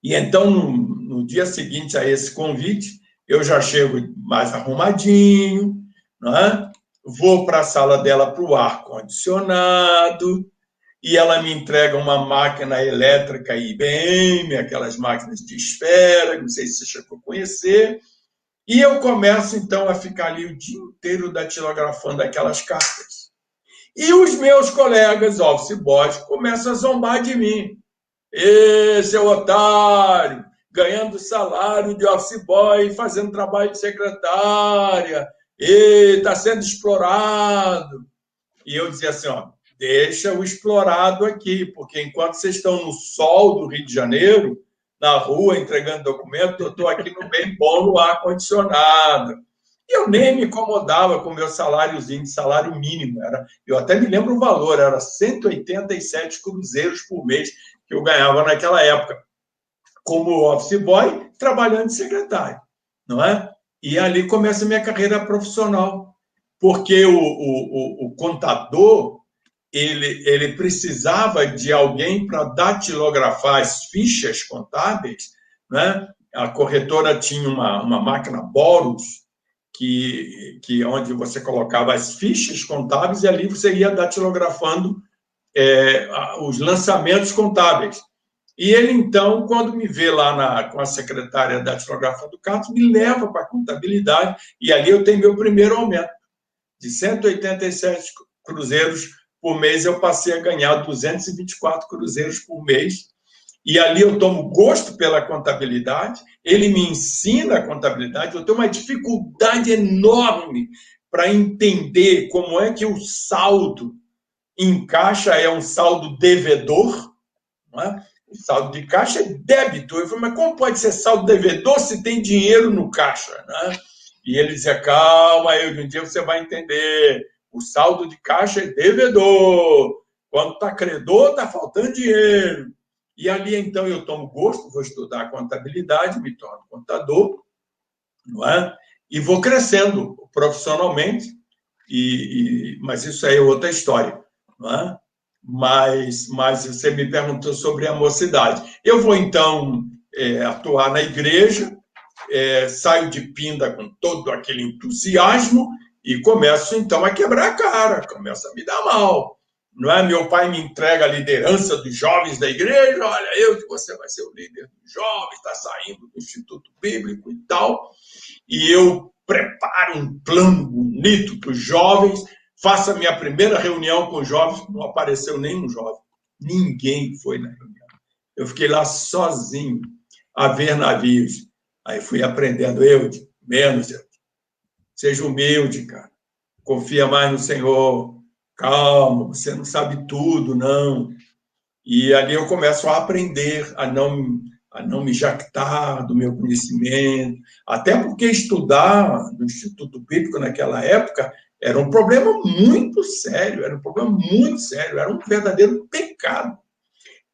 E então, no dia seguinte a esse convite, eu já chego mais arrumadinho, né? Vou para a sala dela para o ar-condicionado, e ela me entrega uma máquina elétrica IBM, aquelas máquinas de esfera, não sei se você chegou a conhecer, e eu começo, então, a ficar ali o dia inteiro datilografando aquelas cartas. E os meus colegas office boys começam a zombar de mim. Esse é o otário, ganhando salário de office boy, fazendo trabalho de secretária, está sendo explorado. E eu dizia assim, ó, deixa o explorado aqui, porque enquanto vocês estão no sol do Rio de Janeiro, na rua, entregando documento, eu estou aqui no bem bom, no ar-condicionado. E eu nem me incomodava com o meu saláriozinho, de salário mínimo. Eu até me lembro o valor, era 187 cruzeiros por mês que eu ganhava naquela época, como office boy, trabalhando de secretário, não é? E ali começa a minha carreira profissional, porque o contador, ele precisava de alguém para datilografar as fichas contábeis, né? A corretora tinha uma máquina Boros, onde você colocava as fichas contábeis e ali você ia datilografando os lançamentos contábeis. E ele, então, quando me vê lá com a secretária datilografando cartas, me leva para a contabilidade e ali eu tenho meu primeiro aumento. De 187 cruzeiros por mês, eu passei a ganhar 224 cruzeiros por mês. E ali eu tomo gosto pela contabilidade, ele me ensina a contabilidade, eu tenho uma dificuldade enorme para entender como é que o saldo em caixa é um saldo devedor, não é? O saldo de caixa é débito. Eu falei, mas como pode ser saldo devedor se tem dinheiro no caixa, né? E ele dizia, calma, um dia você vai entender. O saldo de caixa é devedor. Quando está credor, está faltando dinheiro. E ali, então, eu tomo gosto, vou estudar contabilidade, me torno contador, não é? E vou crescendo profissionalmente, mas isso aí é outra história, não é? Mas você me perguntou sobre a mocidade. Eu vou, então, atuar na igreja, saio de Pinda com todo aquele entusiasmo e começo, então, a quebrar a cara, começo a me dar mal. Não é? Meu pai me entrega a liderança dos jovens da igreja, olha, você vai ser o líder dos jovens, está saindo do Instituto Bíblico e tal, e eu preparo um plano bonito para os jovens, faço a minha primeira reunião com os jovens, não apareceu nenhum jovem, ninguém foi na reunião. Eu fiquei lá sozinho, a ver navios. Aí fui aprendendo, menos, seja humilde, cara, confia mais no Senhor, calma, você não sabe tudo, não. E ali eu começo a aprender a não me jactar do meu conhecimento, até porque estudar no Instituto Bíblico naquela época era um problema muito sério, era um verdadeiro pecado.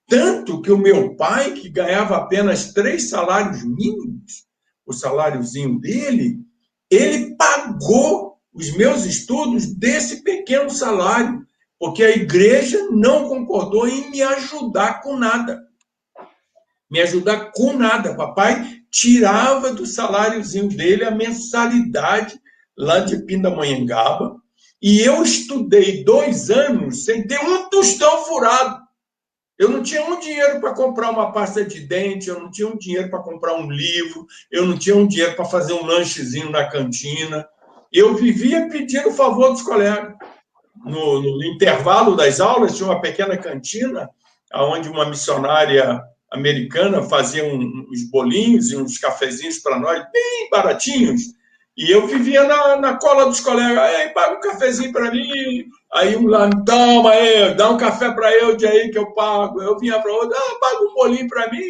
Tanto que o meu pai, que ganhava apenas 3 salários mínimos, o saláriozinho dele, ele pagou os meus estudos desse pequeno salário, porque a igreja não concordou em me ajudar com nada. Papai tirava do saláriozinho dele a mensalidade lá de Pindamonhangaba, e eu estudei 2 anos sem ter um tostão furado. Eu não tinha um dinheiro para comprar uma pasta de dente, eu não tinha um dinheiro para comprar um livro, eu não tinha um dinheiro para fazer um lanchezinho na cantina. Eu vivia pedindo favor dos colegas. No intervalo das aulas, tinha uma pequena cantina, onde uma missionária americana fazia uns bolinhos e uns cafezinhos para nós, bem baratinhos. E eu vivia na cola dos colegas. Ei, paga um cafezinho para mim. Aí um lá, toma aí, dá um café para eu de aí que eu pago. Eu vinha para outro, paga um bolinho para mim.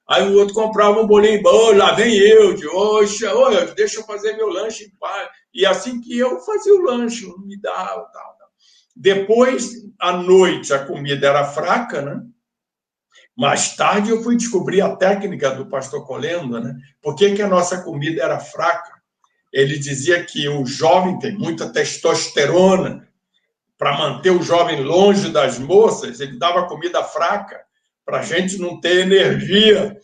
Aí o outro comprava um bolinho, lá vem eu, oxa, deixa eu fazer meu lanche em paz. E assim que eu fazia o lanche, me dava, tal. Depois, à noite, a comida era fraca, né? Mais tarde eu fui descobrir a técnica do pastor Colenda, né? Por que a nossa comida era fraca? Ele dizia que o jovem tem muita testosterona. Para manter o jovem longe das moças, ele dava comida fraca, para a gente não ter energia.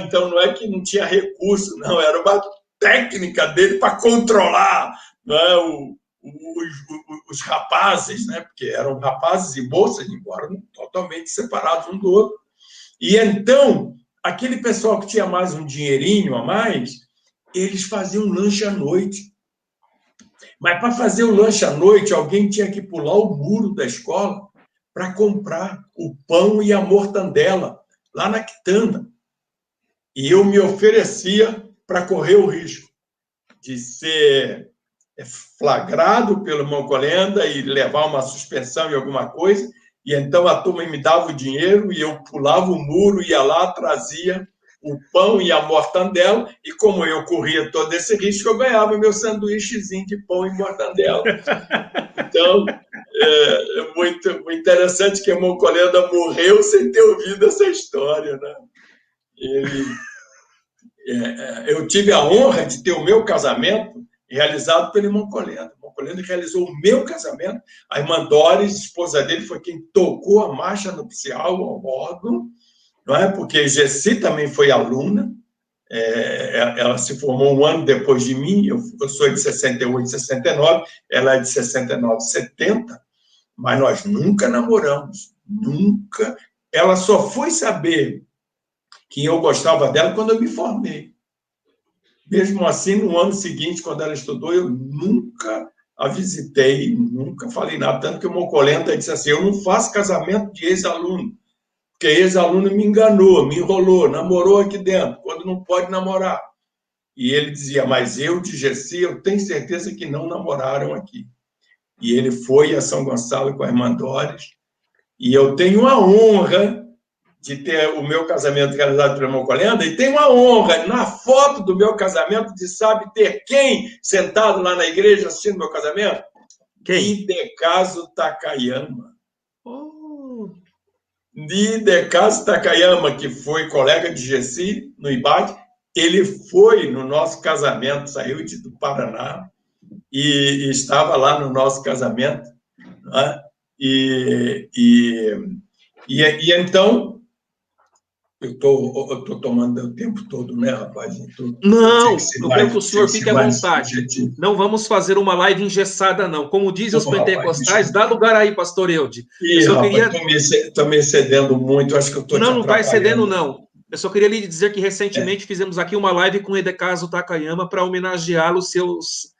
Então, não é que não tinha recurso, não, era uma técnica dele para controlar, os rapazes, né? Porque eram rapazes e moças, embora totalmente separados um do outro. E então, aquele pessoal que tinha mais um dinheirinho a mais, eles faziam lanche à noite. Mas para fazer o lanche à noite, alguém tinha que pular o muro da escola para comprar o pão e a mortandela lá na quitanda. E eu me oferecia para correr o risco de ser flagrado pelo irmão Colenda e levar uma suspensão em alguma coisa. E então a turma me dava o dinheiro e eu pulava o muro, ia lá, trazia o pão e a mortandela, e como eu corria todo esse risco, eu ganhava meu sanduíchezinho de pão e mortandela. Então, é muito interessante que o irmão Colenda morreu sem ter ouvido essa história, né? Eu tive a honra de ter o meu casamento realizado pelo irmão Colenda. O irmão Colenda realizou o meu casamento. A irmã Doris, esposa dele, foi quem tocou a marcha nupcial ao órgão, não é? Porque Gessi também foi aluna, ela se formou um ano depois de mim, eu sou de 68, 69, ela é de 69, 70, mas nós nunca namoramos, nunca. Ela só foi saber que eu gostava dela quando eu me formei. Mesmo assim, no ano seguinte, quando ela estudou, eu nunca a visitei, nunca falei nada, tanto que o irmão Colenda disse assim, eu não faço casamento de ex-aluno, porque ex-aluno me enganou, me enrolou, namorou aqui dentro, quando não pode namorar. E ele dizia, mas eu de Gessi, eu tenho certeza que não namoraram aqui. E ele foi a São Gonçalo com a irmã Doris, e eu tenho a honra de ter o meu casamento realizado pelo irmão Colenda, e tenho a honra, na foto do meu casamento, de sabe ter quem sentado lá na igreja assistindo meu casamento? Quem? Idecaso Takayama. Idecaso Takayama, que foi colega de Gessi no IBAT, ele foi no nosso casamento, saiu do Paraná e estava lá no nosso casamento, né? E então eu estou tomando o tempo todo, né, rapaz? Não, eu quero que o senhor fique à vontade. Não vamos fazer uma live engessada, não. Como dizem os pentecostais, dá lugar aí, pastor Eude. Estou me excedendo muito, acho que eu estou te atrapalhando. Não está excedendo, não. Eu só queria lhe dizer que recentemente fizemos aqui uma live com o Idecaso Takayama para homenageá-lo seus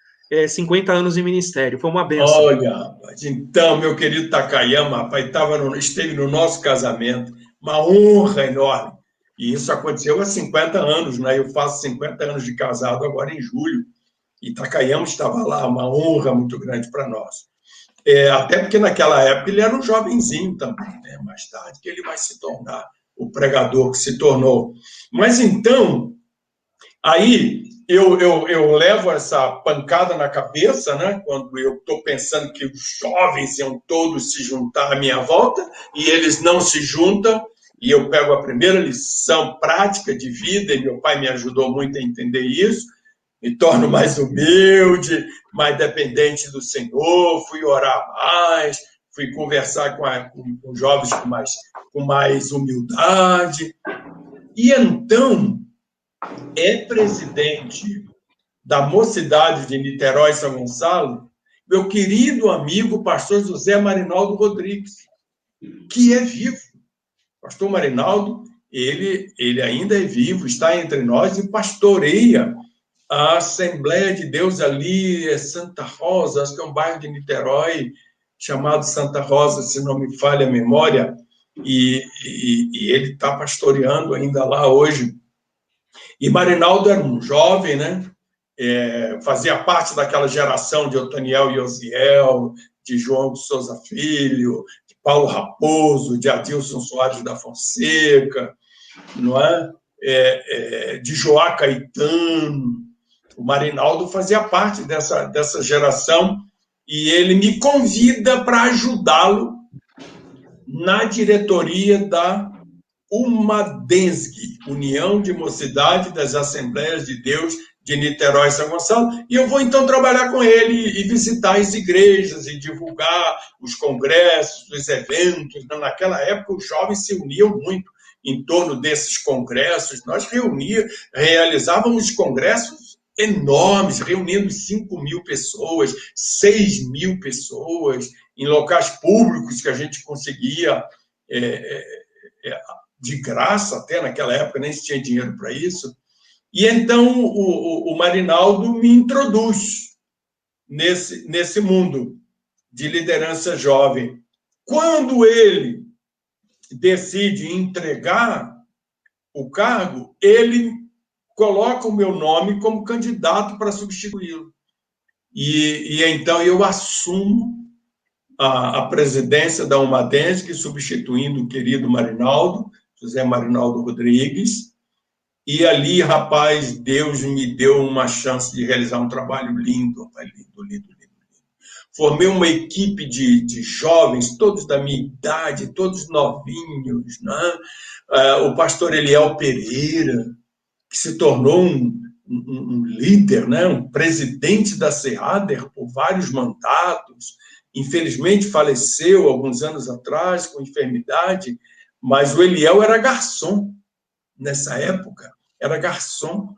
50 anos de ministério. Foi uma benção. Olha, rapaz, então, meu querido Takayama, rapaz, esteve no nosso casamento, uma honra enorme. E isso aconteceu há 50 anos, né? Eu faço 50 anos de casado agora em julho. E Takayama estava lá, uma honra muito grande para nós. Até porque naquela época ele era um jovenzinho também, né? Mais tarde que ele vai se tornar o pregador que se tornou. Mas então, aí eu levo essa pancada na cabeça, né? Quando eu estou pensando que os jovens iam todos se juntar à minha volta e eles não se juntam, e eu pego a primeira lição prática de vida, e meu pai me ajudou muito a entender isso, me torno mais humilde, mais dependente do Senhor, fui orar mais, fui conversar com jovens com mais humildade. E então, presidente da Mocidade de Niterói, São Gonçalo, meu querido amigo pastor José Marinaldo Rodrigues, que é vivo. Pastor Marinaldo, ele ainda é vivo, está entre nós e pastoreia a Assembleia de Deus ali, Santa Rosa, acho que é um bairro de Niterói, chamado Santa Rosa, se não me falha a memória, e ele está pastoreando ainda lá hoje. E Marinaldo era um jovem, né? Fazia parte daquela geração de Otoniel e Osiel, de João de Souza Filho, de Paulo Raposo, de Adilson Soares da Fonseca, não é? De Joá Caetano. O Marinaldo fazia parte dessa geração e ele me convida para ajudá-lo na diretoria da UMADENSG, União de Mocidade das Assembleias de Deus de Niterói e São Gonçalo, e eu vou então trabalhar com ele e visitar as igrejas e divulgar os congressos, os eventos. Naquela época, os jovens se uniam muito em torno desses congressos. Nós realizávamos congressos enormes, reunindo 5.000 pessoas, 6.000 pessoas, em locais públicos que a gente conseguia de graça, até naquela época nem se tinha dinheiro para isso. E então o Marinaldo me introduz nesse mundo de liderança jovem. Quando ele decide entregar o cargo, ele coloca o meu nome como candidato para substituí-lo. E então eu assumo a presidência da UMADENSG, substituindo o querido Marinaldo, José Marinaldo Rodrigues, e ali, rapaz, Deus me deu uma chance de realizar um trabalho lindo, rapaz, lindo. Formei uma equipe de jovens, todos da minha idade, todos novinhos, né? O pastor Eliel Pereira, que se tornou um líder, né? Um presidente da SEADER por vários mandatos. Infelizmente, faleceu alguns anos atrás com enfermidade, mas o Eliel era garçom nessa época, era garçom.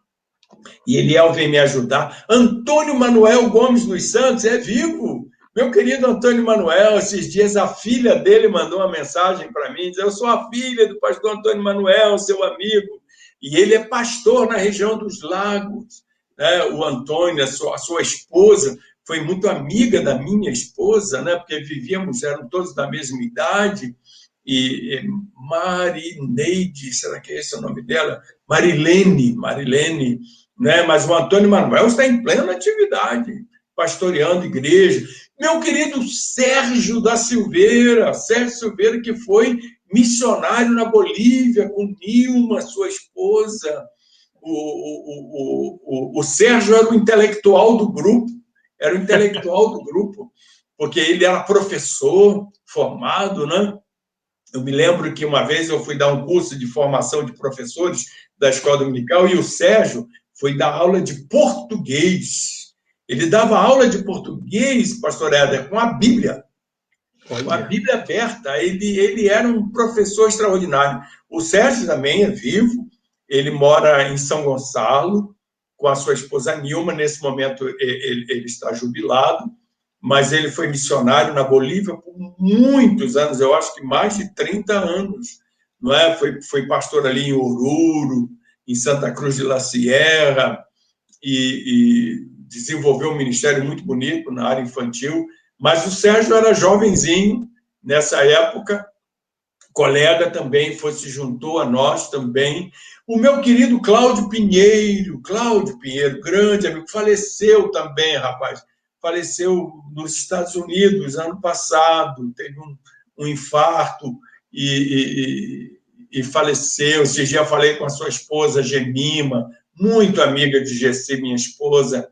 E Eliel vem me ajudar. Antônio Manuel Gomes dos Santos é vivo. Meu querido Antônio Manuel, esses dias a filha dele mandou uma mensagem para mim, dizendo: eu sou a filha do pastor Antônio Manuel, seu amigo. E ele é pastor na região dos Lagos. Né? O Antônio, a sua esposa, foi muito amiga da minha esposa, né? Porque eram todos da mesma idade. E Marineide, será que esse é o nome dela? Marilene, né? Mas o Antônio Manuel está em plena atividade, pastoreando igreja. Meu querido Sérgio Silveira, que foi missionário na Bolívia com Nilma, sua esposa. O Sérgio era o intelectual do grupo, porque ele era professor formado, né? Eu me lembro que uma vez eu fui dar um curso de formação de professores da escola dominical e o Sérgio foi dar aula de português. Ele dava aula de português, pastor Éder, com a Bíblia. Com a Bíblia aberta. Ele era um professor extraordinário. O Sérgio também é vivo. Ele mora em São Gonçalo com a sua esposa Nilma. Nesse momento, ele está jubilado. Mas ele foi missionário na Bolívia por muitos anos, eu acho que mais de 30 anos. Não é? Foi pastor ali em Oruro, em Santa Cruz de la Sierra, e desenvolveu um ministério muito bonito na área infantil. Mas o Sérgio era jovenzinho nessa época, colega também, se juntou a nós também. O meu querido Cláudio Pinheiro, grande amigo, faleceu também, rapaz. faleceu nos Estados Unidos ano passado, teve um infarto e faleceu. Esse dia eu falei com a sua esposa, Gemima, muito amiga de Gessi, minha esposa,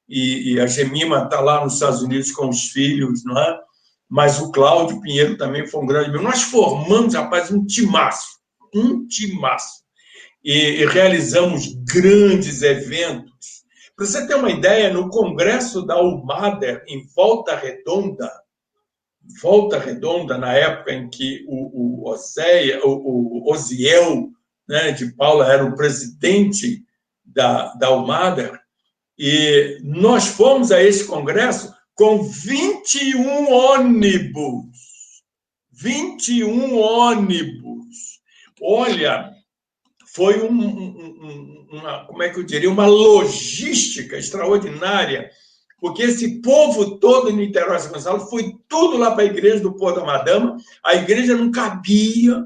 e a Gemima está lá nos Estados Unidos com os filhos, não é? Mas o Cláudio Pinheiro também foi um grande amigo. Nós formamos, rapaz, um timaço. E realizamos grandes eventos. Para você ter uma ideia, no congresso da UMADER, em Volta Redonda, na época em que o Osiel, né, de Paula era o presidente da UMADER, e nós fomos a esse congresso com 21 ônibus. 21 ônibus. Olha, foi como é que eu diria, uma logística extraordinária, porque esse povo todo em Niterói, São Gonçalo, foi tudo lá para a igreja do Pôr da Madama. A igreja não cabia,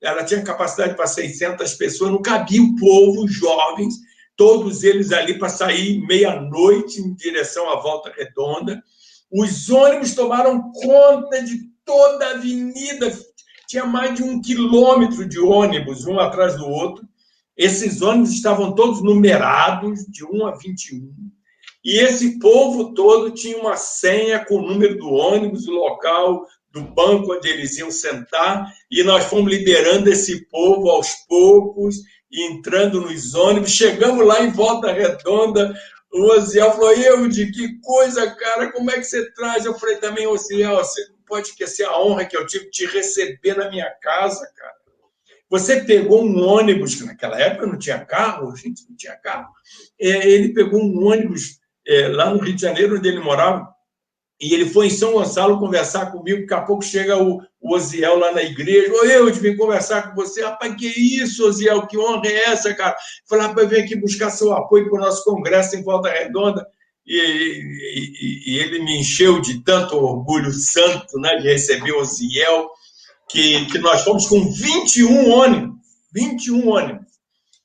ela tinha capacidade para 600 pessoas, não cabia o povo, os jovens, todos eles ali para sair meia-noite em direção à Volta Redonda. Os ônibus tomaram conta de toda a avenida, tinha mais de 1 quilômetro de ônibus, um atrás do outro. Esses ônibus estavam todos numerados, de 1 a 21. E esse povo todo tinha uma senha com o número do ônibus, o local do banco onde eles iam sentar, e nós fomos liderando esse povo aos poucos, entrando nos ônibus. Chegamos lá em Volta Redonda, o Osiel falou: Eude, que coisa, cara, como é que você traz? Eu falei também: Osiel, você não pode esquecer a honra que eu tive de te receber na minha casa, cara. Você pegou um ônibus, que naquela época não tinha carro, a gente não tinha carro, ele pegou um ônibus lá no Rio de Janeiro, onde ele morava, e ele foi em São Gonçalo conversar comigo. Daqui a pouco chega o Osiel lá na igreja: Ô, eu vim conversar com você. Rapaz, que isso, Osiel? Que honra é essa, cara? Falei: rapaz, vem aqui buscar seu apoio para o nosso congresso em Volta Redonda. E ele me encheu de tanto orgulho santo, né, de receber o Osiel, que nós fomos com 21 ônibus. 21 ônibus.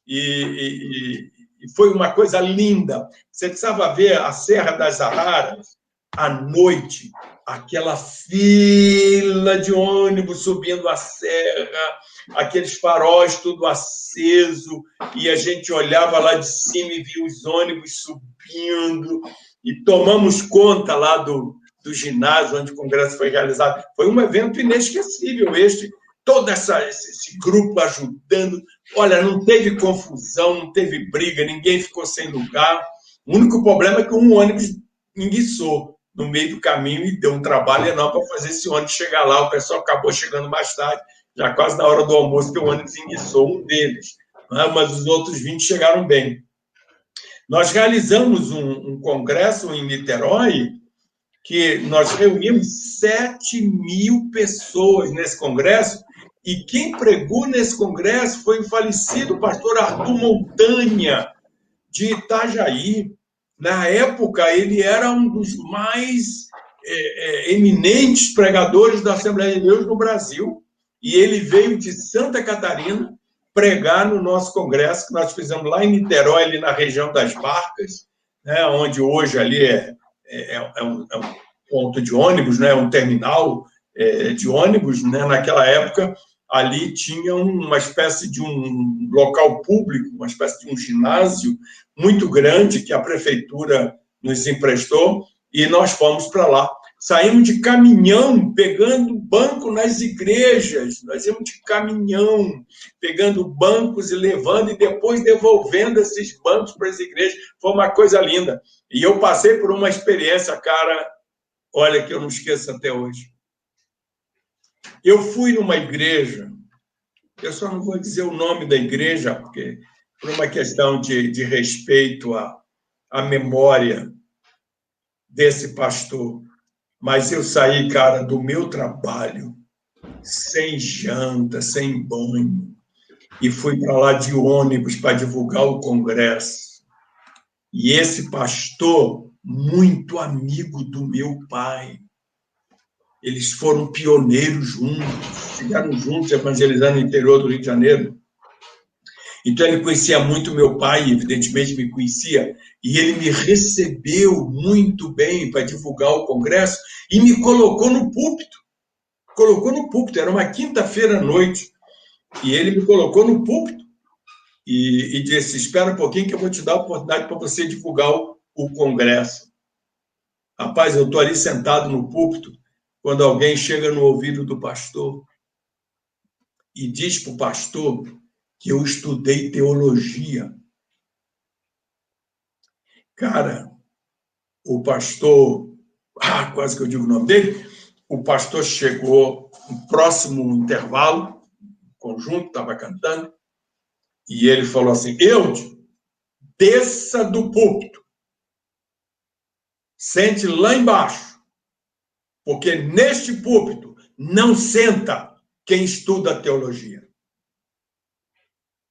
E foi uma coisa linda. Você precisava ver a Serra das Araras, à noite, aquela fila de ônibus subindo a serra, aqueles faróis tudo aceso, e a gente olhava lá de cima e via os ônibus subindo, e tomamos conta lá do ginásio onde o congresso foi realizado. Foi um evento inesquecível todo esse grupo ajudando. Olha, não teve confusão, não teve briga, ninguém ficou sem lugar. O único problema é que um ônibus enguiçou no meio do caminho e deu um trabalho enorme para fazer esse ônibus chegar lá. O pessoal acabou chegando mais tarde, já quase na hora do almoço, que o ônibus enguiçou, um deles. Mas os outros 20 chegaram bem. Nós realizamos um congresso em Niterói, que nós reunimos 7.000 pessoas nesse congresso, e quem pregou nesse congresso foi o falecido pastor Arthur Montanha, de Itajaí. Na época, ele era um dos mais eminentes pregadores da Assembleia de Deus no Brasil, e ele veio de Santa Catarina pregar no nosso congresso, que nós fizemos lá em Niterói, ali na região das Barcas, né, onde hoje ali é um ponto de ônibus, né, um terminal de ônibus, né. Naquela época, ali tinha uma espécie de um local público, uma espécie de um ginásio muito grande que a prefeitura nos emprestou, e nós fomos para lá. Saímos de caminhão, pegando banco nas igrejas. Nós íamos de caminhão, pegando bancos e levando, e depois devolvendo esses bancos para as igrejas. Foi uma coisa linda. E eu passei por uma experiência, cara, olha, que eu não esqueço até hoje. Eu fui numa igreja, eu só não vou dizer o nome da igreja, porque por uma questão de respeito à memória desse pastor, mas eu saí, cara, do meu trabalho, sem janta, sem banho, e fui para lá de ônibus para divulgar o congresso. E esse pastor, muito amigo do meu pai, eles foram pioneiros juntos, ficaram juntos evangelizando no interior do Rio de Janeiro. Então, ele conhecia muito meu pai, evidentemente me conhecia, e ele me recebeu muito bem para divulgar o congresso e me colocou no púlpito. Colocou no púlpito, era uma quinta-feira à noite, e ele me colocou no púlpito e disse, espera um pouquinho que eu vou te dar a oportunidade para você divulgar o congresso. Rapaz, eu estou ali sentado no púlpito, quando alguém chega no ouvido do pastor e diz para o pastor que eu estudei teologia. Cara, o pastor, quase que eu digo o nome dele, o pastor chegou no próximo intervalo, o conjunto estava cantando, e ele falou assim, Eude, desça do púlpito, sente lá embaixo, porque neste púlpito não senta quem estuda teologia.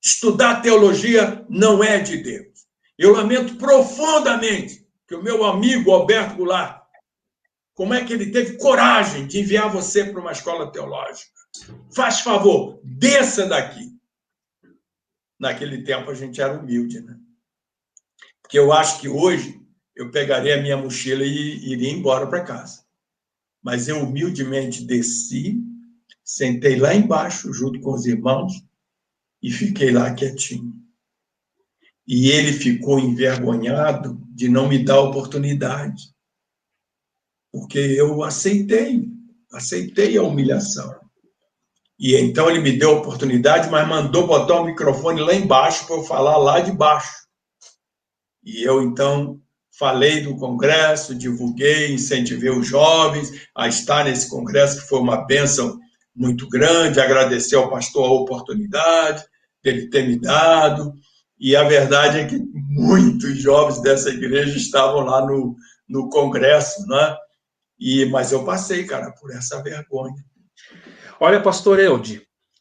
Estudar teologia não é de Deus. Eu lamento profundamente que o meu amigo Alberto Goulart, como é que ele teve coragem de enviar você para uma escola teológica? Faz favor, desça daqui. Naquele tempo a gente era humilde, né? Porque eu acho que hoje eu pegaria a minha mochila e iria embora para casa. Mas eu humildemente desci, sentei lá embaixo junto com os irmãos e fiquei lá quietinho. E ele ficou envergonhado de não me dar oportunidade. Porque eu aceitei a humilhação. E então ele me deu a oportunidade, mas mandou botar o microfone lá embaixo para eu falar lá de baixo. E eu, então, falei do congresso, divulguei, incentivei os jovens a estar nesse congresso, que foi uma bênção muito grande, agradecer ao pastor a oportunidade dele ter me dado. E a verdade é que muitos jovens dessa igreja estavam lá no congresso, né? Mas eu passei, cara, por essa vergonha. Olha, pastor Eude,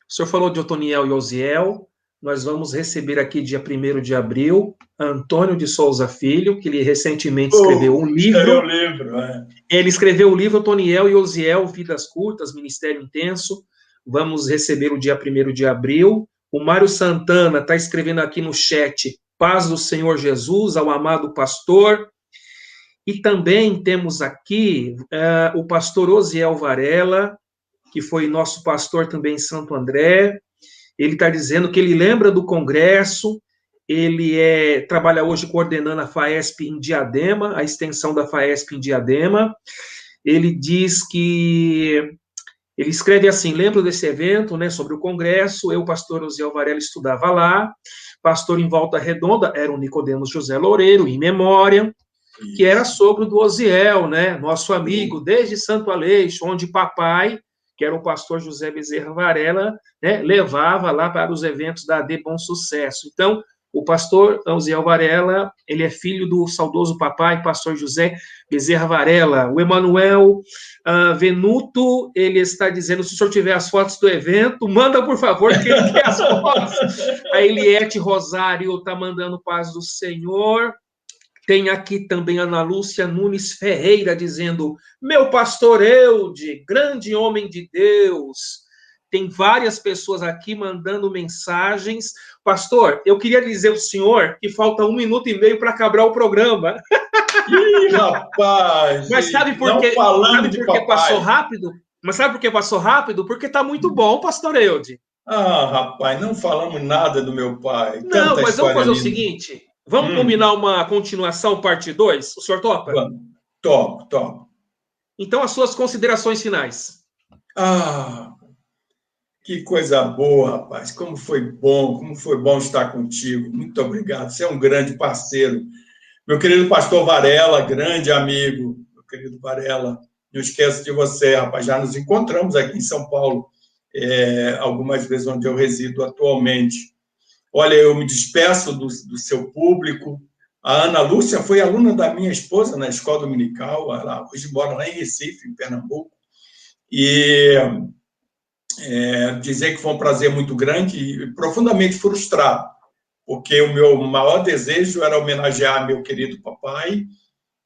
o senhor falou de Otoniel e Osiel, nós vamos receber aqui dia 1º de abril, Antônio de Souza Filho, que ele recentemente escreveu um livro. Ele escreveu o livro Otoniel e Osiel, Vidas Curtas, Ministério Intenso. Vamos receber o dia 1º de abril. O Mário Santana está escrevendo aqui no chat, paz do Senhor Jesus, ao amado pastor. E também temos aqui o pastor Osiel Varela, que foi nosso pastor também em Santo André. Ele está dizendo que ele lembra do congresso, ele trabalha hoje coordenando a FAESP em Diadema, a extensão da FAESP em Diadema. Ele diz que... Ele escreve assim, lembro desse evento, né, sobre o congresso, eu, pastor Osiel Varela, estudava lá, pastor em Volta Redonda era o Nicodemos José Loureiro, em memória, que era sogro do Osiel, né, nosso amigo, desde Santo Aleixo, onde papai, que era o pastor José Bezerra Varela, né, levava lá para os eventos da AD Bom Sucesso. Então, o pastor Osiel Varela, ele é filho do saudoso papai, pastor José Bezerra Varela. O Emanuel Venuto, ele está dizendo, se o senhor tiver as fotos do evento, manda, por favor, que ele quer as fotos. A Eliette Rosário está mandando paz do Senhor. Tem aqui também Ana Lúcia Nunes Ferreira dizendo, meu pastor Eude, grande homem de Deus. Tem várias pessoas aqui mandando mensagens. Pastor, eu queria dizer ao senhor que falta 1 minuto e meio para acabar o programa. Ih, rapaz! Mas sabe por que passou rápido? Mas sabe por que passou rápido? Porque está muito bom, pastor Eude. Rapaz, não falamos nada do meu pai. Não, mas vamos fazer o seguinte... Vamos combinar uma continuação, parte 2? O senhor topa? Vamos. Topo. Então, as suas considerações finais. Que coisa boa, rapaz. Como foi bom estar contigo. Muito obrigado. Você é um grande parceiro. Meu querido pastor Varela, grande amigo. Meu querido Varela, não esqueço de você, rapaz. Já nos encontramos aqui em São Paulo, algumas vezes onde eu resido atualmente. Olha, eu me despeço do seu público. A Ana Lúcia foi aluna da minha esposa na escola dominical, ela hoje mora lá em Recife, em Pernambuco. E dizer que foi um prazer muito grande e profundamente frustrado, porque o meu maior desejo era homenagear meu querido papai,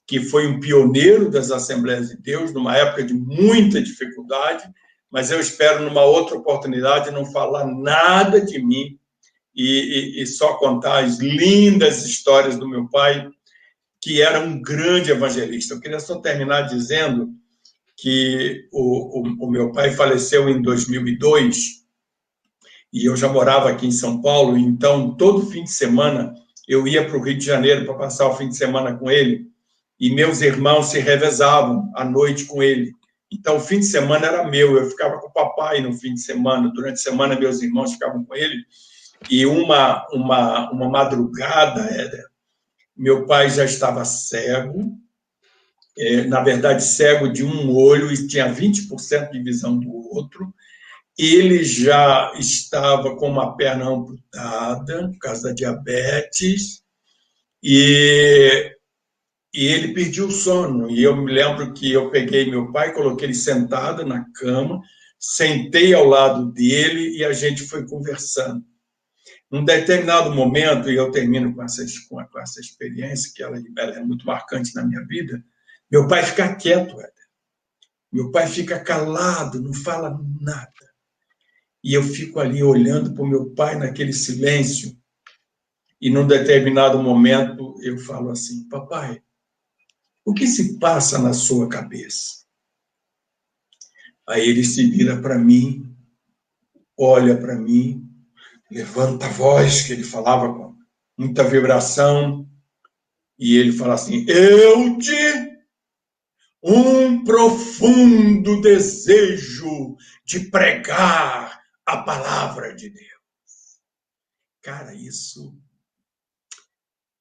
que foi um pioneiro das Assembleias de Deus, numa época de muita dificuldade, mas eu espero, numa outra oportunidade, não falar nada de mim e só contar as lindas histórias do meu pai, que era um grande evangelista. Eu queria só terminar dizendo que o meu pai faleceu em 2002, e eu já morava aqui em São Paulo, então todo fim de semana eu ia para o Rio de Janeiro para passar o fim de semana com ele, e meus irmãos se revezavam à noite com ele. Então, o fim de semana era meu, eu ficava com o papai no fim de semana, durante a semana meus irmãos ficavam com ele, e uma madrugada, meu pai já estava cego, na verdade cego de um olho e tinha 20% de visão do outro, ele já estava com uma perna amputada por causa da diabetes, e ele perdeu o sono. E eu me lembro que eu peguei meu pai, coloquei ele sentado na cama, sentei ao lado dele e a gente foi conversando. Num determinado momento, e eu termino com essa experiência, que ela é muito marcante na minha vida, meu pai fica quieto, Éder. Meu pai fica calado, não fala nada. E eu fico ali olhando para o meu pai naquele silêncio, e num determinado momento eu falo assim: papai, o que se passa na sua cabeça? Aí ele se vira para mim, olha para mim, levanta a voz, que ele falava com muita vibração, e ele fala assim: Eude, um profundo desejo de pregar a palavra de Deus. Cara, isso...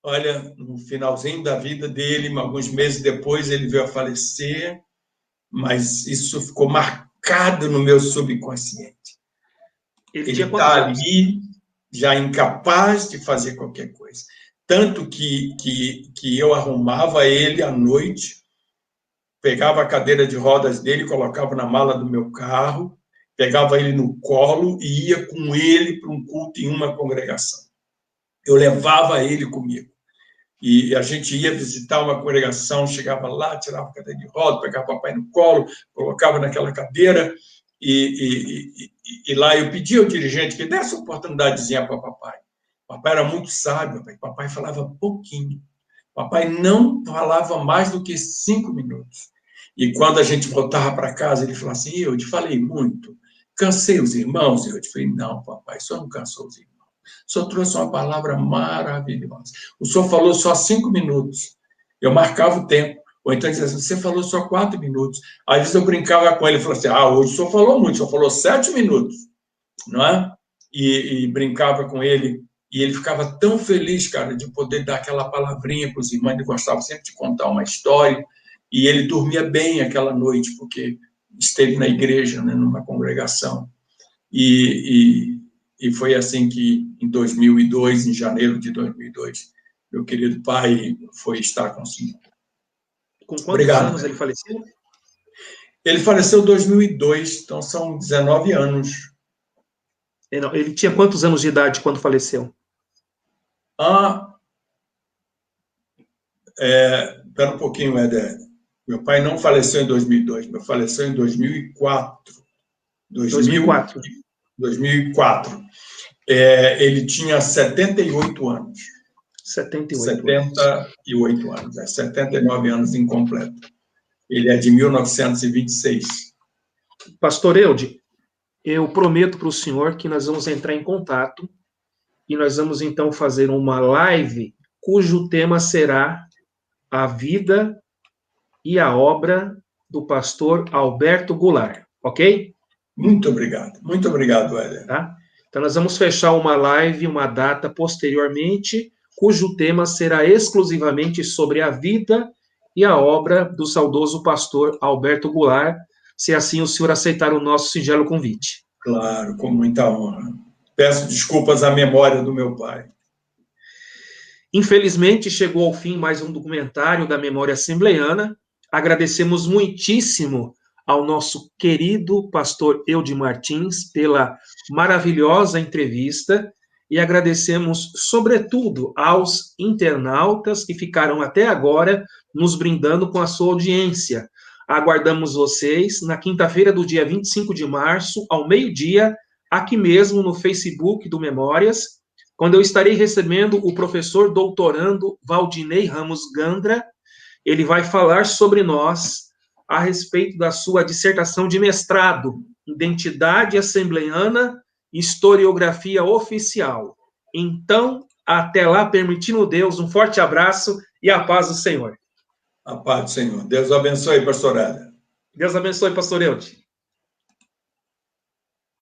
Olha, no finalzinho da vida dele, alguns meses depois, ele veio a falecer, mas isso ficou marcado no meu subconsciente. Ele está ali, já incapaz de fazer qualquer coisa. Tanto que eu arrumava ele à noite, pegava a cadeira de rodas dele, colocava na mala do meu carro, pegava ele no colo e ia com ele para um culto em uma congregação. Eu levava ele comigo. E a gente ia visitar uma congregação, chegava lá, tirava a cadeira de rodas, pegava o papai no colo, colocava naquela cadeira, e lá eu pedia ao dirigente que desse oportunidadezinha para o papai. O papai era muito sábio, papai falava pouquinho. Papai não falava mais do que 5 minutos. E quando a gente voltava para casa, ele falava assim: eu te falei muito, cansei os irmãos? Eu te falei: não, papai, só não cansou os irmãos. O senhor trouxe uma palavra maravilhosa. O senhor falou só 5 minutos. Eu marcava o tempo. Ou então dizia assim: você falou só 4 minutos. Às vezes eu brincava com ele e falava assim: hoje o senhor falou muito, o senhor falou 7 minutos. Não é? E brincava com ele. E ele ficava tão feliz, cara, de poder dar aquela palavrinha para os irmãos. Ele gostava sempre de contar uma história. E ele dormia bem aquela noite, porque esteve na igreja, né, numa congregação. E foi assim que, em 2002, em janeiro de 2002, meu querido pai foi estar com o Senhor. Com quantos anos ele faleceu? Ele faleceu em 2002, então são 19 anos. Ele tinha quantos anos de idade quando faleceu? Espera um pouquinho, Éder. Meu pai não faleceu em 2002, meu faleceu em 2004. 2004. 2004. Ele tinha 78 anos. 78 anos. 79 anos incompleto. Ele é de 1926. Pastor Eude, eu prometo para o senhor que nós vamos entrar em contato e nós vamos, então, fazer uma live cujo tema será a vida e a obra do pastor Alberto Goulart, ok? Muito obrigado, Éder. Tá? Então, nós vamos fechar uma live, uma data posteriormente, cujo tema será exclusivamente sobre a vida e a obra do saudoso pastor Alberto Goulart, se assim o senhor aceitar o nosso singelo convite. Claro, com muita honra. Peço desculpas à memória do meu pai. Infelizmente, chegou ao fim mais um documentário da Memória Assembleiana. Agradecemos muitíssimo ao nosso querido pastor Eude Martins pela maravilhosa entrevista e agradecemos, sobretudo, aos internautas que ficaram até agora nos brindando com a sua audiência. Aguardamos vocês na quinta-feira do dia 25 de março, ao meio-dia, aqui mesmo no Facebook do Memórias, quando eu estarei recebendo o professor doutorando Valdinei Ramos Gandra. Ele vai falar sobre nós a respeito da sua dissertação de mestrado, Identidade Assembleiana, Historiografia Oficial. Então, até lá, permitindo Deus, um forte abraço e a paz do Senhor. A paz do Senhor. Deus abençoe, pastor Éder. Deus abençoe, pastor Eude.